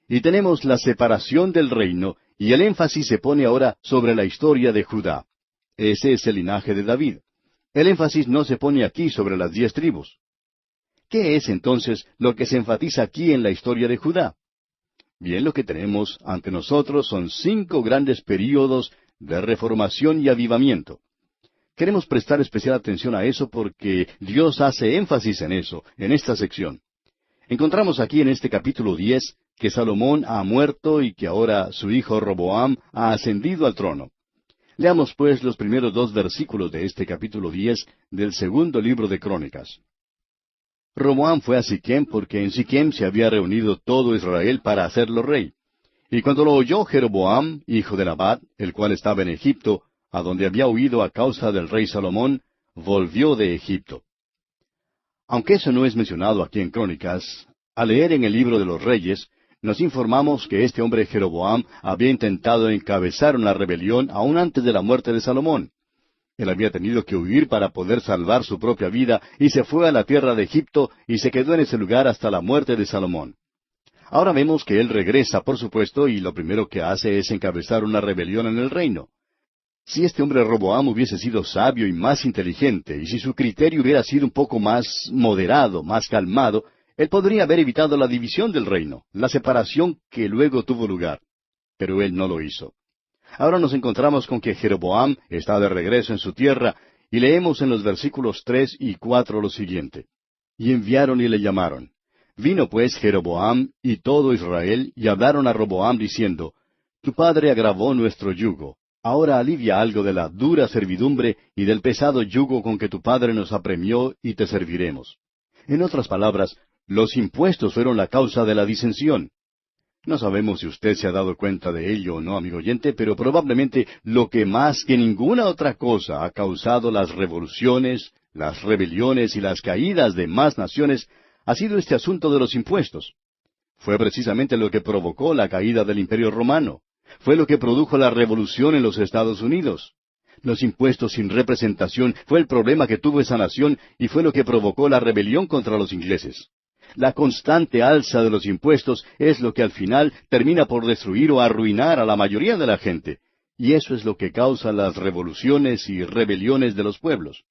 Speaker 1: Y tenemos la separación del reino, y el énfasis se pone ahora sobre la historia de Judá. Ese es el linaje de David. El énfasis no se pone aquí sobre las 10 tribus. ¿Qué es entonces lo que se enfatiza aquí en la historia de Judá? Bien, lo que tenemos ante nosotros son 5 grandes períodos de reformación y avivamiento. Queremos prestar especial atención a eso porque Dios hace énfasis en eso, en esta sección. Encontramos aquí en este capítulo 10 que Salomón ha muerto y que ahora su hijo Roboam ha ascendido al trono. Leamos pues los primeros 2 versículos de este capítulo 10 del segundo libro de Crónicas. Roboam fue a Siquem porque en Siquem se había reunido todo Israel para hacerlo rey. Y cuando lo oyó Jeroboam, hijo de Nabat, el cual estaba en Egipto, a donde había huido a causa del rey Salomón, volvió de Egipto. Aunque eso no es mencionado aquí en Crónicas, al leer en el libro de los Reyes, nos informamos que este hombre Jeroboam había intentado encabezar una rebelión aún antes de la muerte de Salomón. Él había tenido que huir para poder salvar su propia vida y se fue a la tierra de Egipto y se quedó en ese lugar hasta la muerte de Salomón. Ahora vemos que él regresa, por supuesto, y lo primero que hace es encabezar una rebelión en el reino. Si este hombre Roboam hubiese sido sabio y más inteligente, y si su criterio hubiera sido un poco más moderado, más calmado, él podría haber evitado la división del reino, la separación que luego tuvo lugar. Pero él no lo hizo. Ahora nos encontramos con que Jeroboam está de regreso en su tierra, y leemos en los versículos 3 y 4 lo siguiente. Y enviaron y le llamaron. Vino pues Jeroboam y todo Israel, y hablaron a Roboam diciendo, Tu padre agravó nuestro yugo. Ahora alivia algo de la dura servidumbre y del pesado yugo con que tu padre nos apremió, y te serviremos. En otras palabras, los impuestos fueron la causa de la disensión. No sabemos si usted se ha dado cuenta de ello o no, amigo oyente, pero probablemente lo que más que ninguna otra cosa ha causado las revoluciones, las rebeliones y las caídas de más naciones ha sido este asunto de los impuestos. Fue precisamente lo que provocó la caída del Imperio Romano. Fue lo que produjo la revolución en los Estados Unidos. Los impuestos sin representación fue el problema que tuvo esa nación y fue lo que provocó la rebelión contra los ingleses. la constante alza de los impuestos es lo que al final termina por destruir o arruinar a la mayoría de la gente. Y eso es lo que causa las revoluciones y rebeliones de los pueblos.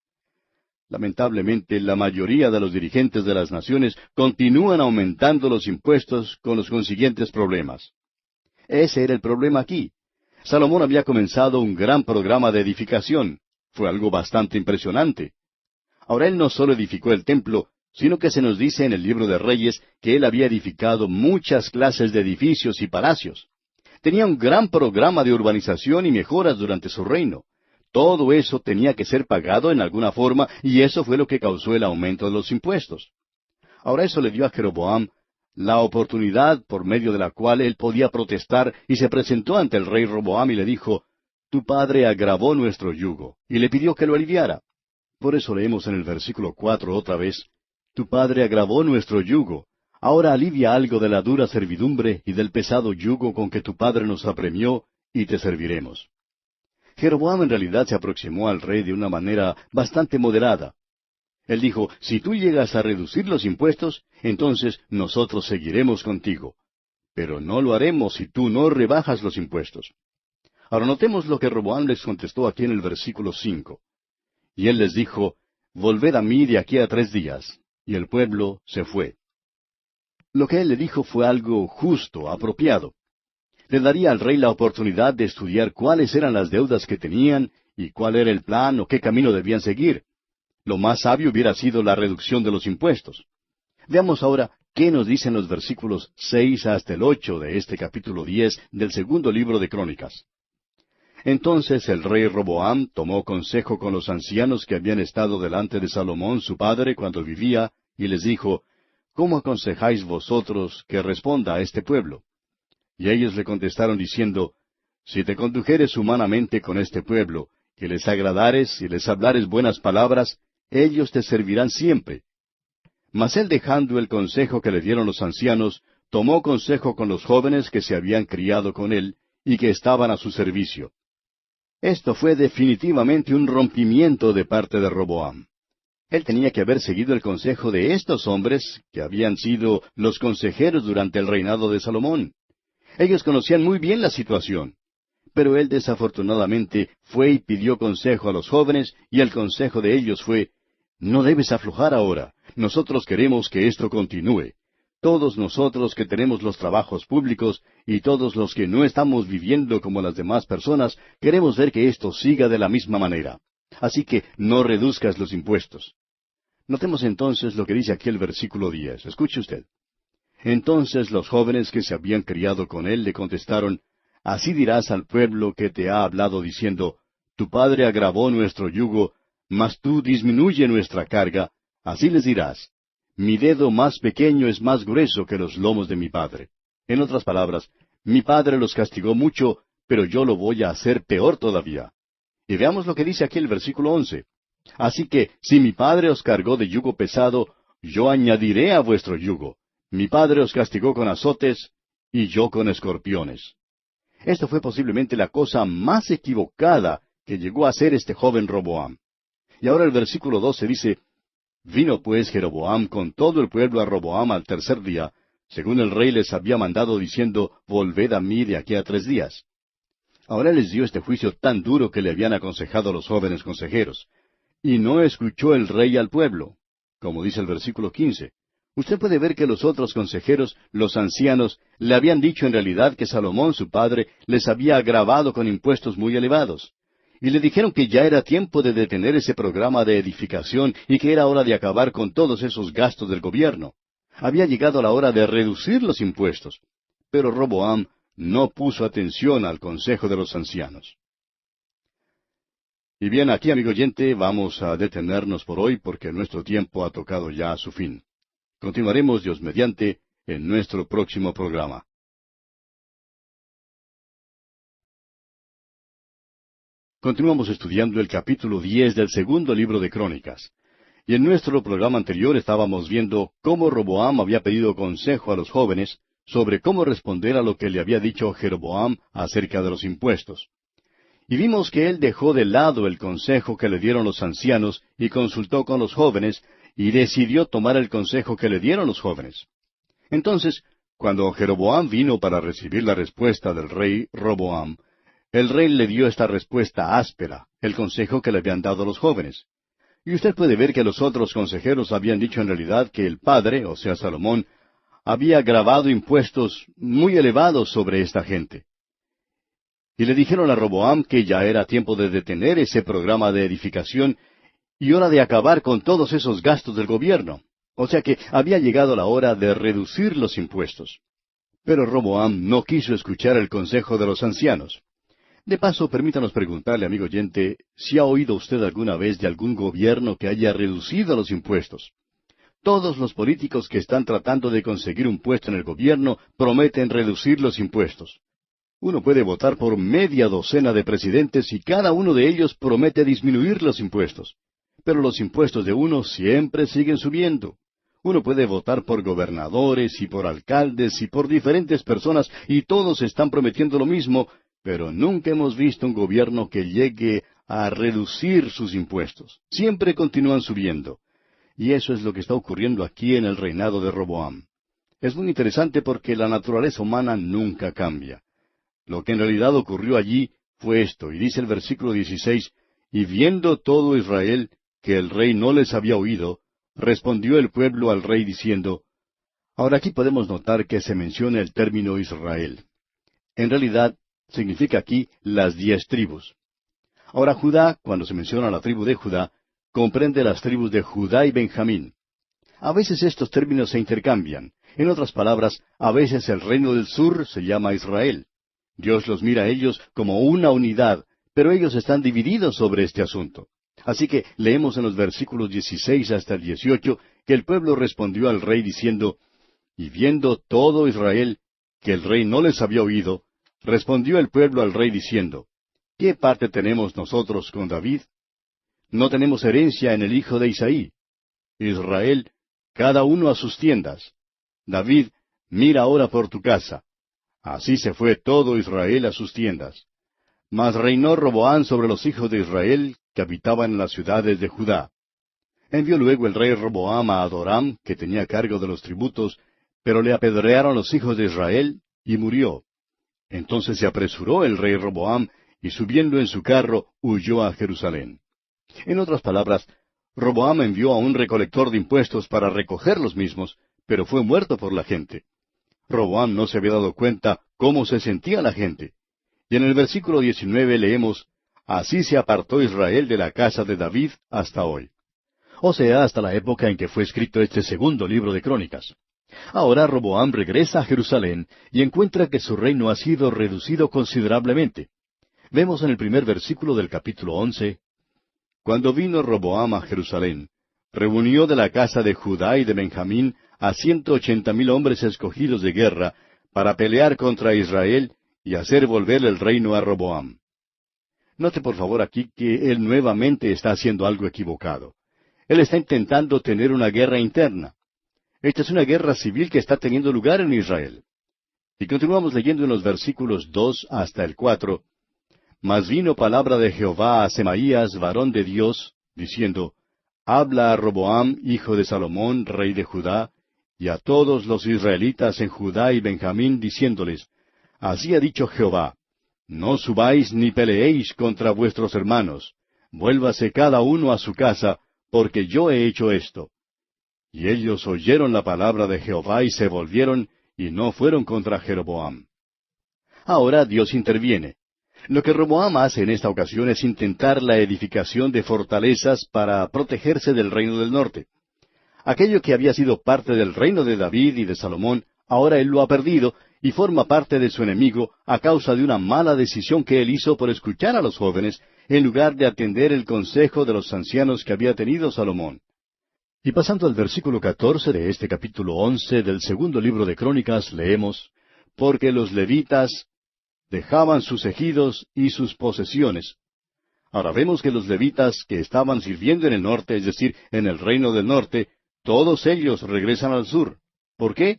Speaker 1: Lamentablemente, la mayoría de los dirigentes de las naciones continúan aumentando los impuestos con los consiguientes problemas. Ese era el problema aquí. Salomón había comenzado un gran programa de edificación. Fue algo bastante impresionante. Ahora él no solo edificó el templo, sino que se nos dice en el libro de Reyes que él había edificado muchas clases de edificios y palacios. Tenía un gran programa de urbanización y mejoras durante su reino. Todo eso tenía que ser pagado en alguna forma, y eso fue lo que causó el aumento de los impuestos. Ahora eso le dio a Jeroboam la oportunidad por medio de la cual él podía protestar, y se presentó ante el rey Roboam y le dijo, «Tu padre agravó nuestro yugo», y le pidió que lo aliviara. Por eso leemos en el versículo 4 otra vez, «Tu padre agravó nuestro yugo. Ahora alivia algo de la dura servidumbre y del pesado yugo con que tu padre nos apremió, y te serviremos». Jeroboam en realidad se aproximó al rey de una manera bastante moderada. Él dijo, «Si tú llegas a reducir los impuestos, entonces nosotros seguiremos contigo. Pero no lo haremos si tú no rebajas los impuestos». Ahora notemos lo que Roboam les contestó aquí en el versículo 5. Y él les dijo, «Volved a mí de aquí a 3 días». Y el pueblo se fue. Lo que él le dijo fue algo justo, apropiado. Le daría al rey la oportunidad de estudiar cuáles eran las deudas que tenían y cuál era el plan o qué camino debían seguir. Lo más sabio hubiera sido la reducción de los impuestos. Veamos ahora qué nos dicen los versículos 6 hasta el 8 de este capítulo 10 del segundo libro de Crónicas. Entonces el rey Roboam tomó consejo con los ancianos que habían estado delante de Salomón su padre cuando vivía, y les dijo, «¿Cómo aconsejáis vosotros que responda a este pueblo?» Y ellos le contestaron diciendo, «Si te condujeres humanamente con este pueblo, que les agradares y les hablares buenas palabras, ellos te servirán siempre». Mas él, dejando el consejo que le dieron los ancianos, tomó consejo con los jóvenes que se habían criado con él y que estaban a su servicio. Esto fue definitivamente un rompimiento de parte de Roboam. Él tenía que haber seguido el consejo de estos hombres que habían sido los consejeros durante el reinado de Salomón. Ellos conocían muy bien la situación. Pero él desafortunadamente fue y pidió consejo a los jóvenes, y el consejo de ellos fue, «No debes aflojar ahora. Nosotros queremos que esto continúe. Todos nosotros que tenemos los trabajos públicos y todos los que no estamos viviendo como las demás personas, queremos ver que esto siga de la misma manera. Así que no reduzcas los impuestos». Notemos entonces lo que dice aquí el versículo 10. Escuche usted. Entonces los jóvenes que se habían criado con él le contestaron, «Así dirás al pueblo que te ha hablado diciendo, Tu padre agravó nuestro yugo, mas tú disminuye nuestra carga. Así les dirás, mi dedo más pequeño es más grueso que los lomos de mi padre». En otras palabras, mi padre los castigó mucho, pero yo lo voy a hacer peor todavía. Y veamos lo que dice aquí el versículo 11. «Así que, si mi padre os cargó de yugo pesado, yo añadiré a vuestro yugo. Mi padre os castigó con azotes, y yo con escorpiones». Esto fue posiblemente la cosa más equivocada que llegó a hacer este joven Roboam. Y ahora el versículo 12 dice, «Vino pues Jeroboam con todo el pueblo a Roboam al 3er día, según el rey les había mandado, diciendo, Volved a mí de aquí a 3 días». Ahora les dio este juicio tan duro que le habían aconsejado los jóvenes consejeros. Y no escuchó el rey al pueblo, como dice el versículo 15. Usted puede ver que los otros consejeros, los ancianos, le habían dicho en realidad que Salomón, su padre, les había agravado con impuestos muy elevados. Y le dijeron que ya era tiempo de detener ese programa de edificación y que era hora de acabar con todos esos gastos del gobierno. Había llegado la hora de reducir los impuestos. Pero Roboam no puso atención al consejo de los ancianos. Y bien, aquí, amigo oyente, vamos a detenernos por hoy porque nuestro tiempo ha tocado ya a su fin. Continuaremos, Dios mediante, en nuestro próximo programa. Continuamos estudiando el capítulo 10 del segundo libro de Crónicas. Y en nuestro programa anterior estábamos viendo cómo Roboam había pedido consejo a los jóvenes sobre cómo responder a lo que le había dicho Jeroboam acerca de los impuestos. Y vimos que él dejó de lado el consejo que le dieron los ancianos y consultó con los jóvenes, y decidió tomar el consejo que le dieron los jóvenes. Entonces, cuando Jeroboam vino para recibir la respuesta del rey Roboam, el rey le dio esta respuesta áspera, el consejo que le habían dado los jóvenes. Y usted puede ver que los otros consejeros habían dicho en realidad que el padre, o sea Salomón, había grabado impuestos muy elevados sobre esta gente. Y le dijeron a Roboam que ya era tiempo de detener ese programa de edificación y hora de acabar con todos esos gastos del gobierno. O sea que había llegado la hora de reducir los impuestos. Pero Roboam no quiso escuchar el consejo de los ancianos. De paso, permítanos preguntarle, amigo oyente, si ha oído usted alguna vez de algún gobierno que haya reducido los impuestos. Todos los políticos que están tratando de conseguir un puesto en el gobierno prometen reducir los impuestos. Uno puede votar por media docena de presidentes y cada uno de ellos promete disminuir los impuestos. Pero los impuestos de uno siempre siguen subiendo. Uno puede votar por gobernadores y por alcaldes y por diferentes personas y todos están prometiendo lo mismo, pero nunca hemos visto un gobierno que llegue a reducir sus impuestos. Siempre continúan subiendo. Y eso es lo que está ocurriendo aquí en el reinado de Roboam. Es muy interesante porque la naturaleza humana nunca cambia. Lo que en realidad ocurrió allí fue esto, y dice el versículo 16, y viendo todo Israel que el rey no les había oído, respondió el pueblo al rey diciendo. Ahora aquí podemos notar que se menciona el término Israel. En realidad, significa aquí las 10 tribus. Ahora Judá, cuando se menciona la tribu de Judá, comprende las tribus de Judá y Benjamín. A veces estos términos se intercambian. En otras palabras, a veces el reino del sur se llama Israel. Dios los mira a ellos como una unidad, pero ellos están divididos sobre este asunto. Así que leemos en los versículos 16 hasta el 18 que el pueblo respondió al rey diciendo, y viendo todo Israel que el rey no les había oído, respondió el pueblo al rey diciendo, ¿qué parte tenemos nosotros con David? No tenemos herencia en el hijo de Isaí. Israel, cada uno a sus tiendas. David, mira ahora por tu casa. Así se fue todo Israel a sus tiendas. Mas reinó Roboam sobre los hijos de Israel que habitaban en las ciudades de Judá. Envió luego el rey Roboam a Adoram, que tenía cargo de los tributos, pero le apedrearon los hijos de Israel, y murió. Entonces se apresuró el rey Roboam, y subiendo en su carro, huyó a Jerusalén. En otras palabras, Roboam envió a un recolector de impuestos para recoger los mismos, pero fue muerto por la gente. Roboam no se había dado cuenta cómo se sentía la gente. Y en el versículo 19 leemos, así se apartó Israel de la casa de David hasta hoy. O sea, hasta la época en que fue escrito este segundo libro de Crónicas. Ahora Roboam regresa a Jerusalén y encuentra que su reino ha sido reducido considerablemente. Vemos en el primer versículo del capítulo 11, cuando vino Roboam a Jerusalén, reunió de la casa de Judá y de Benjamín a 180,000 hombres escogidos de guerra para pelear contra Israel y hacer volver el reino a Roboam. Note por favor aquí que él nuevamente está haciendo algo equivocado. Él está intentando tener una guerra interna. Esta es una guerra civil que está teniendo lugar en Israel. Y continuamos leyendo en los versículos 2 hasta el 4. Mas vino palabra de Jehová a Semaías, varón de Dios, diciendo, habla a Roboam, hijo de Salomón, rey de Judá, y a todos los israelitas en Judá y Benjamín, diciéndoles, así ha dicho Jehová, no subáis ni peleéis contra vuestros hermanos, vuélvase cada uno a su casa, porque yo he hecho esto. Y ellos oyeron la palabra de Jehová y se volvieron, y no fueron contra Jeroboam. Ahora Dios interviene. Lo que Roboam hace en esta ocasión es intentar la edificación de fortalezas para protegerse del reino del norte. Aquello que había sido parte del reino de David y de Salomón, ahora él lo ha perdido y forma parte de su enemigo a causa de una mala decisión que él hizo por escuchar a los jóvenes en lugar de atender el consejo de los ancianos que había tenido Salomón. Y pasando al versículo 14 de este capítulo 11 del segundo libro de Crónicas, leemos, porque los levitas dejaban sus ejidos y sus posesiones. Ahora vemos que los levitas que estaban sirviendo en el norte, es decir, en el reino del norte, todos ellos regresan al sur. ¿Por qué?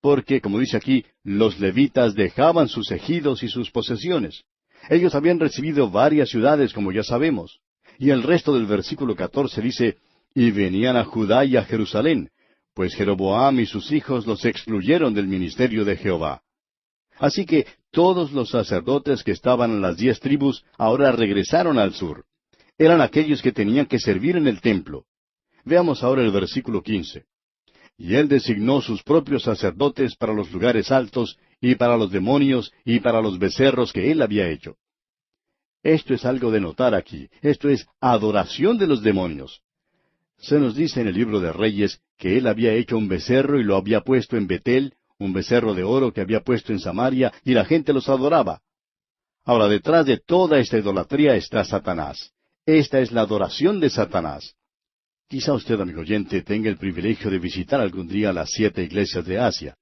Speaker 1: Porque, como dice aquí, los levitas dejaban sus ejidos y sus posesiones. Ellos habían recibido varias ciudades, como ya sabemos. Y el resto del versículo 14 dice, y venían a Judá y a Jerusalén, pues Jeroboam y sus hijos los excluyeron del ministerio de Jehová. Así que todos los sacerdotes que estaban en las 10 tribus ahora regresaron al sur. Eran aquellos que tenían que servir en el templo. Veamos ahora el versículo 15. Y él designó sus propios sacerdotes para los lugares altos, y para los demonios, y para los becerros que él había hecho. Esto es algo de notar aquí. Esto es adoración de los demonios. Se nos dice en el libro de Reyes que él había hecho un becerro y lo había puesto en Betel, un becerro de oro que había puesto en Samaria, y la gente los adoraba. Ahora, detrás de toda esta idolatría está Satanás. Esta es la adoración de Satanás. Quizá usted, amigo oyente, tenga el privilegio de visitar algún día las 7 iglesias de Asia.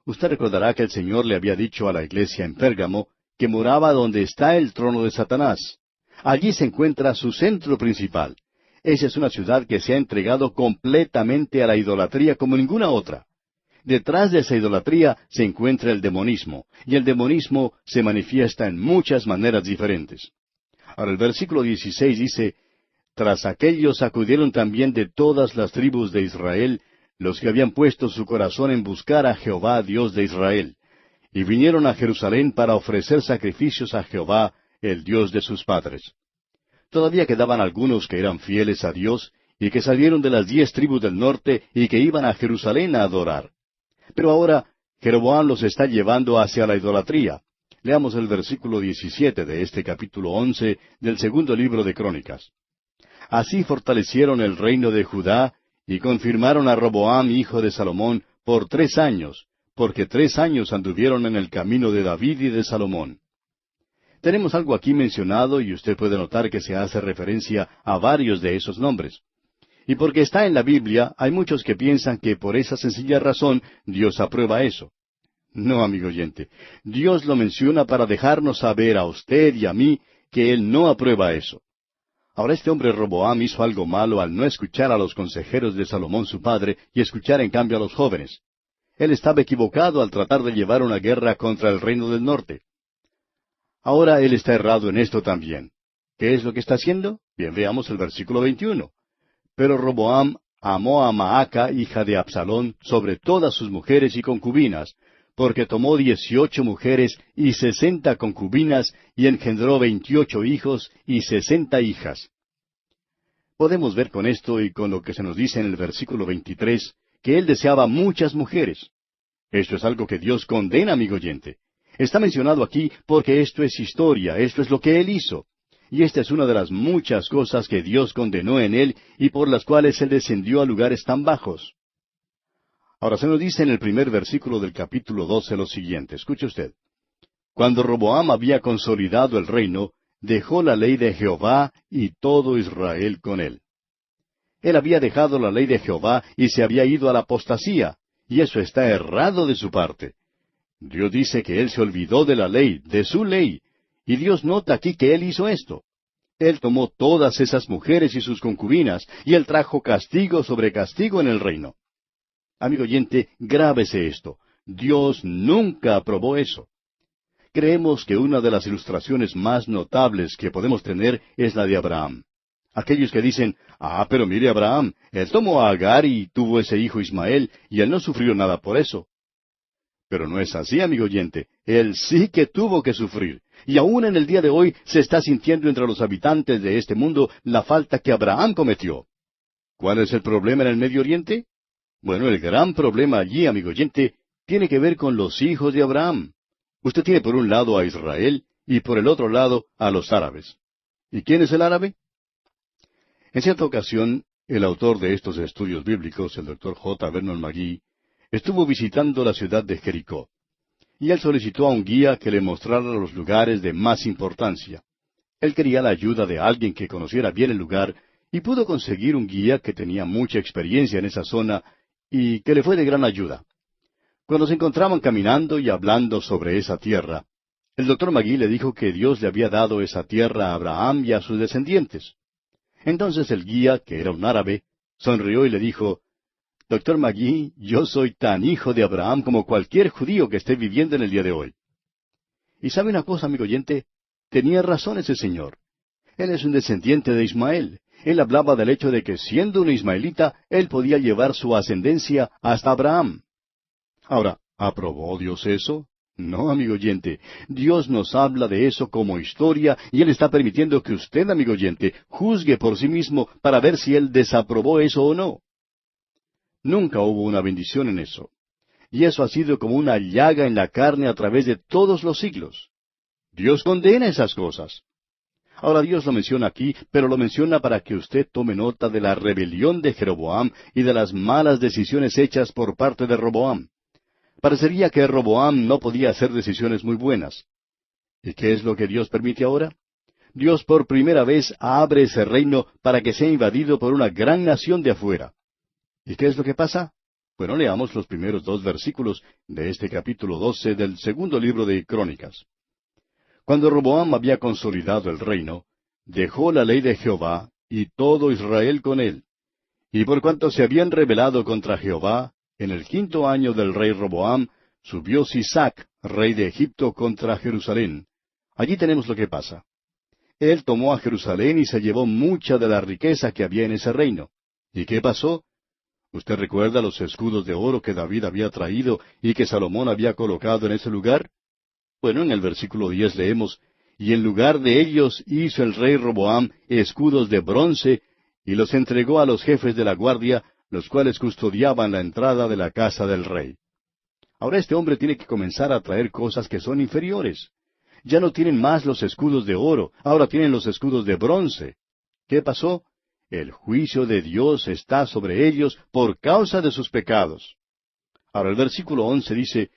Speaker 1: Usted recordará que el Señor le había dicho a la iglesia en Pérgamo que moraba donde está el trono de Satanás. Allí se encuentra su centro principal. Esa es una ciudad que se ha entregado completamente a la idolatría como ninguna otra. Detrás de esa idolatría se encuentra el demonismo, y el demonismo se manifiesta en muchas maneras diferentes. Ahora el versículo 16 dice, Tras aquellos acudieron también de todas las tribus de Israel, los que habían puesto su corazón en buscar a Jehová, Dios de Israel, y vinieron a Jerusalén para ofrecer sacrificios a Jehová, el Dios de sus padres. Todavía quedaban algunos que eran fieles a Dios, y que salieron de las 10 tribus del norte, y que iban a Jerusalén a adorar. Pero ahora Jeroboam los está llevando hacia la idolatría. Leamos el versículo 17 de este capítulo 11 del segundo libro de Crónicas. Así fortalecieron el reino de Judá, y confirmaron a Roboam, hijo de Salomón, por 3 años, porque 3 años anduvieron en el camino de David y de Salomón. Tenemos algo aquí mencionado, y usted puede notar que se hace referencia a varios de esos nombres. Y porque está en la Biblia, hay muchos que piensan que por esa sencilla razón Dios aprueba eso. No, amigo oyente, Dios lo menciona para dejarnos saber a usted y a mí que Él no aprueba eso. Ahora este hombre Roboam hizo algo malo al no escuchar a los consejeros de Salomón su padre y escuchar en cambio a los jóvenes. Él estaba equivocado al tratar de llevar una guerra contra el reino del norte. Ahora él está errado en esto también. ¿Qué es lo que está haciendo? Bien, veamos el versículo 21. Pero Roboam amó a Maaca, hija de Absalón, sobre todas sus mujeres y concubinas, porque tomó 18 mujeres y 60 concubinas, y engendró 28 hijos y 60 hijas. Podemos ver con esto y con lo que se nos dice en el versículo 23, que él deseaba muchas mujeres. Esto es algo que Dios condena, amigo oyente. Está mencionado aquí porque esto es historia, esto es lo que él hizo. Y esta es una de las muchas cosas que Dios condenó en él y por las cuales él descendió a lugares tan bajos. Ahora se nos dice en el primer versículo del capítulo 12 lo siguiente. Escuche usted. Cuando Roboam había consolidado el reino, dejó la ley de Jehová y todo Israel con él. Él había dejado la ley de Jehová y se había ido a la apostasía, y eso está errado de su parte. Dios dice que él se olvidó de la ley, de su ley, y Dios nota aquí que él hizo esto. Él tomó todas esas mujeres y sus concubinas, y él trajo castigo sobre castigo en el reino. Amigo oyente, grábese esto. Dios nunca aprobó eso. Creemos que una de las ilustraciones más notables que podemos tener es la de Abraham. Aquellos que dicen, pero mire Abraham, él tomó a Agar y tuvo ese hijo Ismael, y él no sufrió nada por eso. Pero no es así, amigo oyente. Él sí que tuvo que sufrir. Y aún en el día de hoy se está sintiendo entre los habitantes de este mundo la falta que Abraham cometió. ¿Cuál es el problema en el Medio Oriente? Bueno, el gran problema allí, amigo oyente, tiene que ver con los hijos de Abraham. Usted tiene por un lado a Israel y por el otro lado a los árabes. ¿Y quién es el árabe? En cierta ocasión, el autor de estos estudios bíblicos, el Dr. J. Vernon McGee, estuvo visitando la ciudad de Jericó. Y él solicitó a un guía que le mostrara los lugares de más importancia. Él quería la ayuda de alguien que conociera bien el lugar, y pudo conseguir un guía que tenía mucha experiencia en esa zona y que le fue de gran ayuda. Cuando se encontraban caminando y hablando sobre esa tierra, el Dr. McGee le dijo que Dios le había dado esa tierra a Abraham y a sus descendientes. Entonces el guía, que era un árabe, sonrió y le dijo, Dr. McGee, yo soy tan hijo de Abraham como cualquier judío que esté viviendo en el día de hoy. Y sabe una cosa, amigo oyente, tenía razón ese señor. Él es un descendiente de Ismael, Él hablaba del hecho de que siendo un ismaelita, él podía llevar su ascendencia hasta Abraham. Ahora, ¿aprobó Dios eso? No, amigo oyente. Dios nos habla de eso como historia y Él está permitiendo que usted, amigo oyente, juzgue por sí mismo para ver si Él desaprobó eso o no. Nunca hubo una bendición en eso. Y eso ha sido como una llaga en la carne a través de todos los siglos. Dios condena esas cosas. Ahora Dios lo menciona aquí, pero lo menciona para que usted tome nota de la rebelión de Jeroboam y de las malas decisiones hechas por parte de Roboam. Parecería que Roboam no podía hacer decisiones muy buenas. ¿Y qué es lo que Dios permite ahora? Dios por primera vez abre ese reino para que sea invadido por una gran nación de afuera. ¿Y qué es lo que pasa? Bueno, leamos los primeros 2 versículos de este capítulo 12 del segundo libro de Crónicas. Cuando Roboam había consolidado el reino, dejó la ley de Jehová y todo Israel con él. Y por cuanto se habían rebelado contra Jehová, en el 5º año del rey Roboam, subió Sisac, rey de Egipto, contra Jerusalén. Allí tenemos lo que pasa. Él tomó a Jerusalén y se llevó mucha de la riqueza que había en ese reino. ¿Y qué pasó? ¿Usted recuerda los escudos de oro que David había traído y que Salomón había colocado en ese lugar? Bueno, en el versículo 10 leemos, y en lugar de ellos hizo el rey Roboam escudos de bronce, y los entregó a los jefes de la guardia, los cuales custodiaban la entrada de la casa del rey. Ahora este hombre tiene que comenzar a traer cosas que son inferiores. Ya no tienen más los escudos de oro, ahora tienen los escudos de bronce. ¿Qué pasó? El juicio de Dios está sobre ellos por causa de sus pecados. Ahora el versículo 11 dice,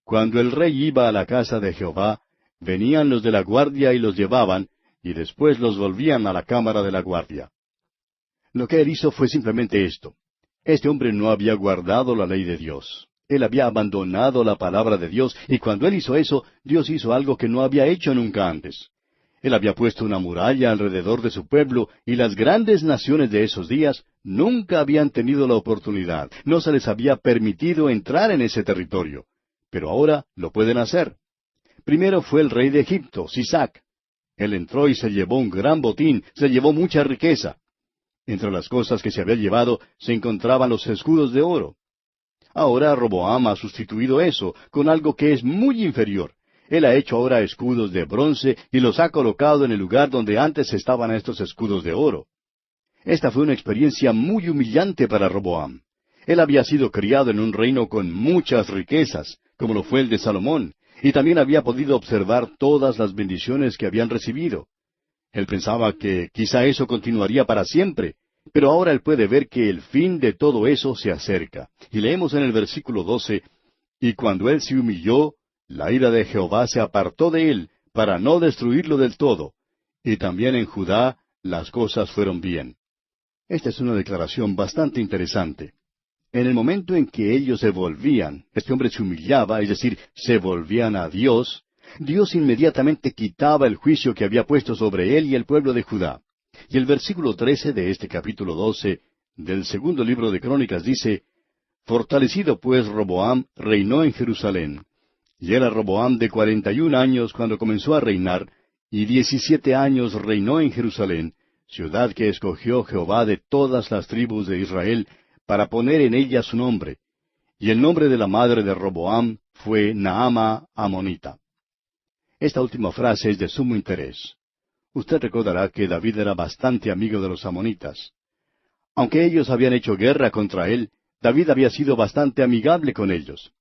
Speaker 1: cuando el rey iba a la casa de Jehová, venían los de la guardia y los llevaban, y después los volvían a la cámara de la guardia. Lo que él hizo fue simplemente esto. Este hombre no había guardado la ley de Dios. Él había abandonado la palabra de Dios, y cuando él hizo eso, Dios hizo algo que no había hecho nunca antes. Él había puesto una muralla alrededor de su pueblo, y las grandes naciones de esos días nunca habían tenido la oportunidad, no se les había permitido entrar en ese territorio. Pero ahora lo pueden hacer. Primero fue el rey de Egipto, Sisac. Él entró y se llevó un gran botín, se llevó mucha riqueza. Entre las cosas que se había llevado se encontraban los escudos de oro. Ahora Roboam ha sustituido eso con algo que es muy inferior. Él ha hecho ahora escudos de bronce y los ha colocado en el lugar donde antes estaban estos escudos de oro. Esta fue una experiencia muy humillante para Roboam. Él había sido criado en un reino con muchas riquezas, como lo fue el de Salomón, y también había podido observar todas las bendiciones que habían recibido. Él pensaba que quizá eso continuaría para siempre, pero ahora él puede ver que el fin de todo eso se acerca. Y leemos en el versículo 12, y cuando él se humilló, la ira de Jehová se apartó de él, para no destruirlo del todo. Y también en Judá las cosas fueron bien. Esta es una declaración bastante interesante. En el momento en que ellos se volvían, este hombre se humillaba, es decir, se volvían a Dios, Dios inmediatamente quitaba el juicio que había puesto sobre él y el pueblo de Judá. Y el versículo 13 de este capítulo 12 del segundo libro de Crónicas dice, fortalecido pues Roboam reinó en Jerusalén. Y era Roboam de 41 años cuando comenzó a reinar, y 17 años reinó en Jerusalén, ciudad que escogió Jehová de todas las tribus de Israel, para poner en ella su nombre. Y el nombre de la madre de Roboam fue Naama Amonita. Esta última frase es de sumo interés. Usted recordará que David era bastante amigo de los amonitas. Aunque ellos habían hecho guerra contra él, David había sido bastante amigable con ellos.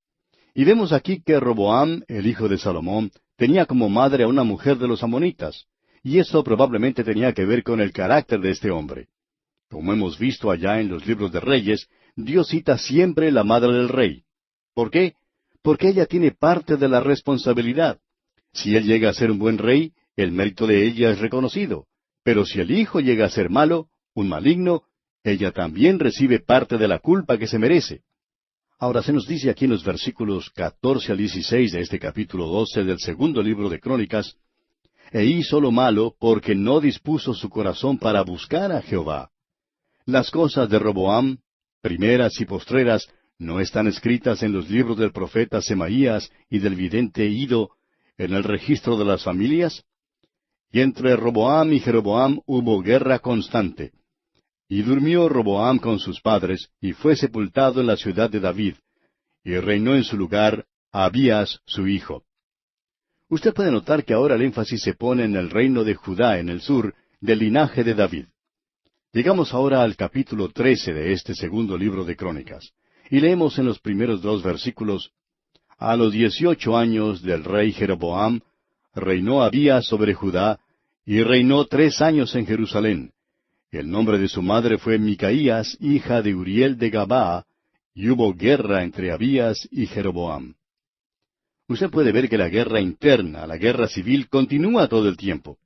Speaker 1: Y vemos aquí que Roboam, el hijo de Salomón, tenía como madre a una mujer de los amonitas, y eso probablemente tenía que ver con el carácter de este hombre. Como hemos visto allá en los libros de Reyes, Dios cita siempre la madre del rey. ¿Por qué? Porque ella tiene parte de la responsabilidad. Si él llega a ser un buen rey, el mérito de ella es reconocido. Pero si el hijo llega a ser malo, un maligno, ella también recibe parte de la culpa que se merece. Ahora se nos dice aquí en los versículos 14 al 16 de este capítulo 12 del segundo libro de Crónicas, e hizo lo malo porque no dispuso su corazón para buscar a Jehová. Las cosas de Roboam, primeras y postreras, no están escritas en los libros del profeta Semaías y del vidente Ido, en el registro de las familias. Y entre Roboam y Jeroboam hubo guerra constante. Y durmió Roboam con sus padres, y fue sepultado en la ciudad de David, y reinó en su lugar Abías su hijo. Usted puede notar que ahora el énfasis se pone en el reino de Judá en el sur, del linaje de David. Llegamos ahora al capítulo 13 de este segundo libro de Crónicas, y leemos en los primeros 2 versículos: A los 18 años del rey Jeroboam, reinó Abías sobre Judá, y reinó 3 años en Jerusalén. El nombre de su madre fue Micaías, hija de Uriel de Gabaa, y hubo guerra entre Abías y Jeroboam. Usted puede ver que la guerra interna, la guerra civil, continúa todo el tiempo.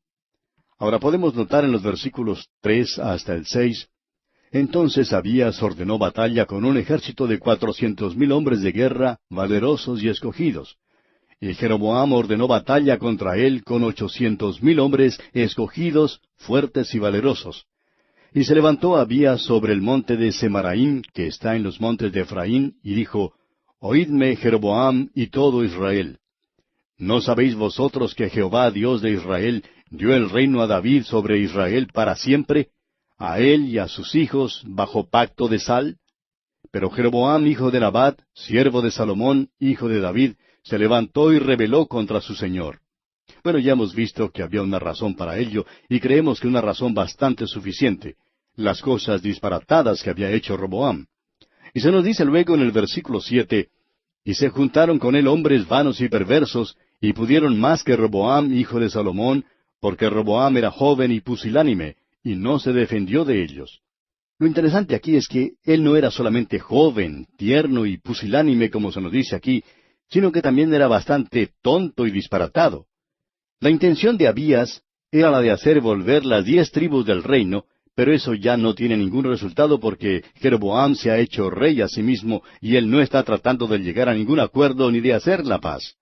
Speaker 1: Ahora podemos notar en los versículos 3 hasta el 6, entonces Abías ordenó batalla con un ejército de 400,000 hombres de guerra, valerosos y escogidos. Y Jeroboam ordenó batalla contra él con 800,000 hombres escogidos, fuertes y valerosos. Y se levantó Abías sobre el monte de Semaraim, que está en los montes de Efraín, y dijo: Oídme, Jeroboam y todo Israel. ¿No sabéis vosotros que Jehová, Dios de Israel, dio el reino a David sobre Israel para siempre, a él y a sus hijos, bajo pacto de sal? Pero Jeroboam, hijo de Nabat, siervo de Salomón, hijo de David, se levantó y rebeló contra su señor. Bueno, ya hemos visto que había una razón para ello, y creemos que una razón bastante suficiente: las cosas disparatadas que había hecho Roboam. Y se nos dice luego en el versículo 7, y se juntaron con él hombres vanos y perversos, y pudieron más que Roboam, hijo de Salomón, porque Roboam era joven y pusilánime, y no se defendió de ellos. Lo interesante aquí es que él no era solamente joven, tierno y pusilánime, como se nos dice aquí, sino que también era bastante tonto y disparatado. La intención de Abías era la de hacer volver las 10 tribus del reino, pero eso ya no tiene ningún resultado porque Jeroboam se ha hecho rey a sí mismo y él no está tratando de llegar a ningún acuerdo ni de hacer la paz.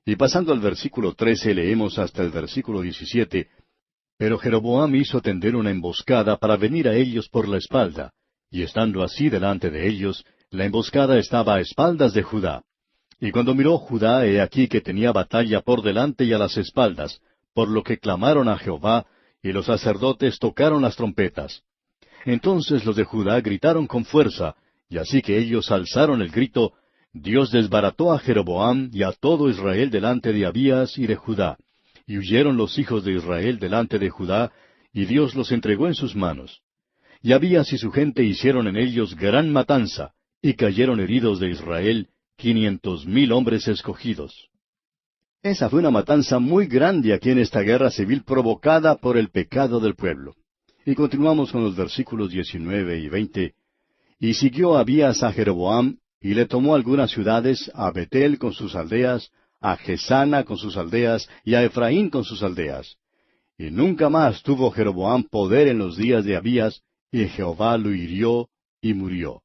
Speaker 1: Y pasando al versículo 13 leemos hasta el versículo 17, pero Jeroboam hizo tender una emboscada para venir a ellos por la espalda, y estando así delante de ellos, la emboscada estaba a espaldas de Judá. Y cuando miró Judá, he aquí que tenía batalla por delante y a las espaldas, por lo que clamaron a Jehová, y los sacerdotes tocaron las trompetas. Entonces los de Judá gritaron con fuerza, y así que ellos alzaron el grito, Dios desbarató a Jeroboam y a todo Israel delante de Abías y de Judá. Y huyeron los hijos de Israel delante de Judá, y Dios los entregó en sus manos. Y Abías y su gente hicieron en ellos gran matanza, y cayeron heridos de Israel 500,000 hombres escogidos. Esa fue una matanza muy grande aquí en esta guerra civil provocada por el pecado del pueblo. Y continuamos con los versículos 19 y 20. Y siguió Abías a Jeroboam, y le tomó algunas ciudades, a Betel con sus aldeas, a Gesana con sus aldeas, y a Efraín con sus aldeas. Y nunca más tuvo Jeroboam poder en los días de Abías, y Jehová lo hirió y murió.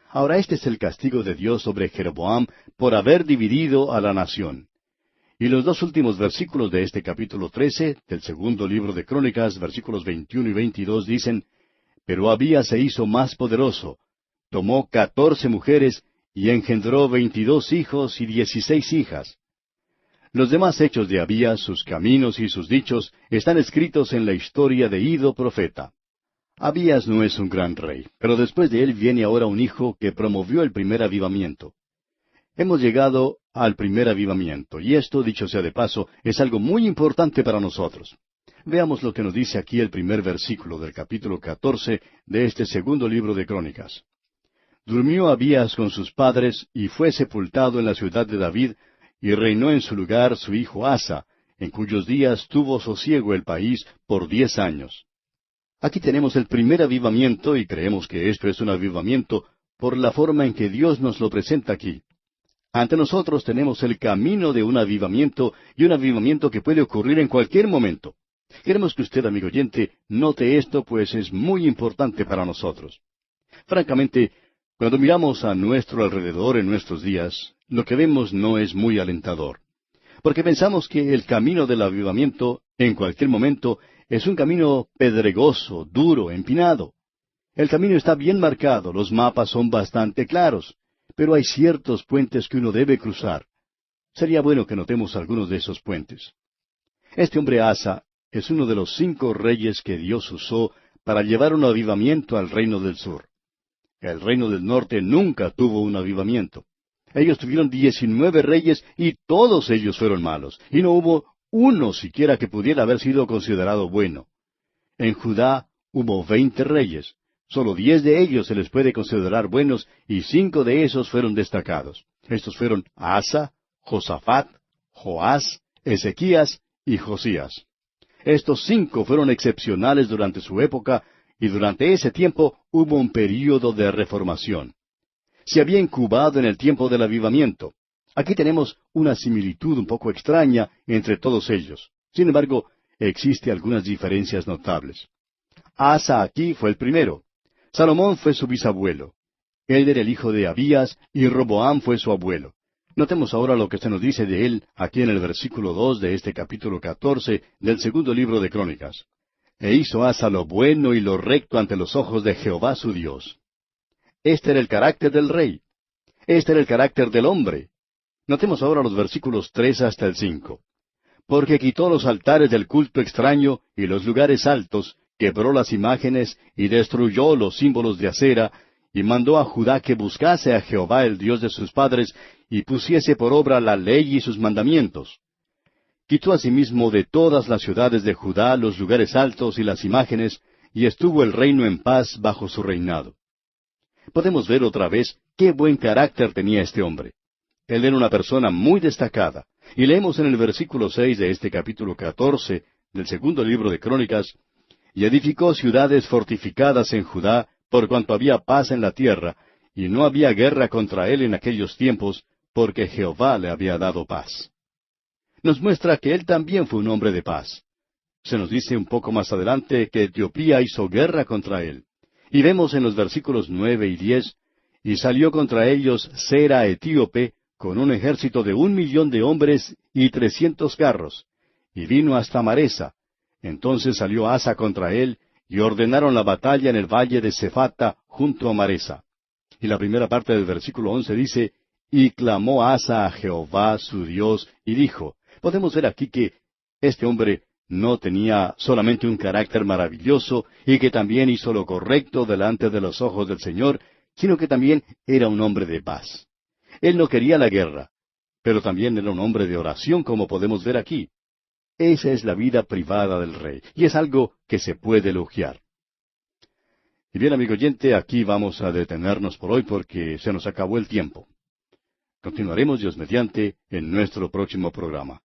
Speaker 1: Ahora este es el castigo de Dios sobre Jeroboam por haber dividido a la nación. Y los 2 últimos versículos de este capítulo 13, del segundo libro de Crónicas, versículos 21 y 22, dicen, Pero Abías se hizo más poderoso, tomó 14 mujeres, y engendró 22 hijos y 16 hijas. Los demás hechos de Abías, sus caminos y sus dichos, están escritos en la historia de Ido profeta. Abías no es un gran rey, pero después de él viene ahora un hijo que promovió el primer avivamiento. Hemos llegado al primer avivamiento, y esto, dicho sea de paso, es algo muy importante para nosotros. Veamos lo que nos dice aquí el primer versículo del capítulo 14 de este segundo libro de Crónicas. Durmió Abías con sus padres, y fue sepultado en la ciudad de David, y reinó en su lugar su hijo Asa, en cuyos días tuvo sosiego el país por 10 años. Aquí tenemos el primer avivamiento, y creemos que esto es un avivamiento por la forma en que Dios nos lo presenta aquí. Ante nosotros tenemos el camino de un avivamiento, y un avivamiento que puede ocurrir en cualquier momento. Queremos que usted, amigo oyente, note esto, pues es muy importante para nosotros. Francamente, cuando miramos a nuestro alrededor en nuestros días, lo que vemos no es muy alentador. Porque pensamos que el camino del avivamiento, en cualquier momento, es un camino pedregoso, duro, empinado. El camino está bien marcado, los mapas son bastante claros, pero hay ciertos puentes que uno debe cruzar. Sería bueno que notemos algunos de esos puentes. Este hombre Asa es uno de los 5 reyes que Dios usó para llevar un avivamiento al reino del sur. El reino del norte nunca tuvo un avivamiento. Ellos tuvieron 19 reyes y todos ellos fueron malos, y no hubo uno siquiera que pudiera haber sido considerado bueno. En Judá hubo 20 reyes. Solo 10 de ellos se les puede considerar buenos y 5 de esos fueron destacados. Estos fueron Asa, Josafat, Joás, Ezequías y Josías. Estos 5 fueron excepcionales durante su época y durante ese tiempo hubo un período de reformación. Se había incubado en el tiempo del avivamiento. Aquí tenemos una similitud un poco extraña entre todos ellos. Sin embargo, existe algunas diferencias notables. Asa aquí fue el primero. Salomón fue su bisabuelo. Él era el hijo de Abías y Roboam fue su abuelo. Notemos ahora lo que se nos dice de él aquí en el versículo 2 de este capítulo 14 del segundo libro de Crónicas. E hizo Asa lo bueno y lo recto ante los ojos de Jehová su Dios. Este era el carácter del rey. Este era el carácter del hombre. Notemos ahora los versículos 3 hasta el 5. Porque quitó los altares del culto extraño y los lugares altos, quebró las imágenes y destruyó los símbolos de acera, y mandó a Judá que buscase a Jehová el Dios de sus padres, y pusiese por obra la ley y sus mandamientos. Quitó asimismo de todas las ciudades de Judá los lugares altos y las imágenes, y estuvo el reino en paz bajo su reinado. Podemos ver otra vez qué buen carácter tenía este hombre. Él era una persona muy destacada, y leemos en el versículo 6 de este capítulo 14 del segundo libro de Crónicas, y edificó ciudades fortificadas en Judá, por cuanto había paz en la tierra, y no había guerra contra él en aquellos tiempos, porque Jehová le había dado paz. Nos muestra que él también fue un hombre de paz. Se nos dice un poco más adelante que Etiopía hizo guerra contra él. Y vemos en los versículos 9 y 10, y salió contra ellos Sera etíope, con un ejército de 1,000,000 de hombres y 300 carros, y vino hasta Maresa. Entonces salió Asa contra él, y ordenaron la batalla en el valle de Sefata, junto a Maresa. Y la primera parte del versículo 11 dice, y clamó Asa a Jehová su Dios, y dijo. Podemos ver aquí que este hombre no tenía solamente un carácter maravilloso y que también hizo lo correcto delante de los ojos del Señor, sino que también era un hombre de paz. Él no quería la guerra, pero también era un hombre de oración, como podemos ver aquí. Esa es la vida privada del rey, y es algo que se puede elogiar. Y bien, amigo oyente, aquí vamos a detenernos por hoy porque se nos acabó el tiempo. Continuaremos, Dios mediante, en nuestro próximo programa.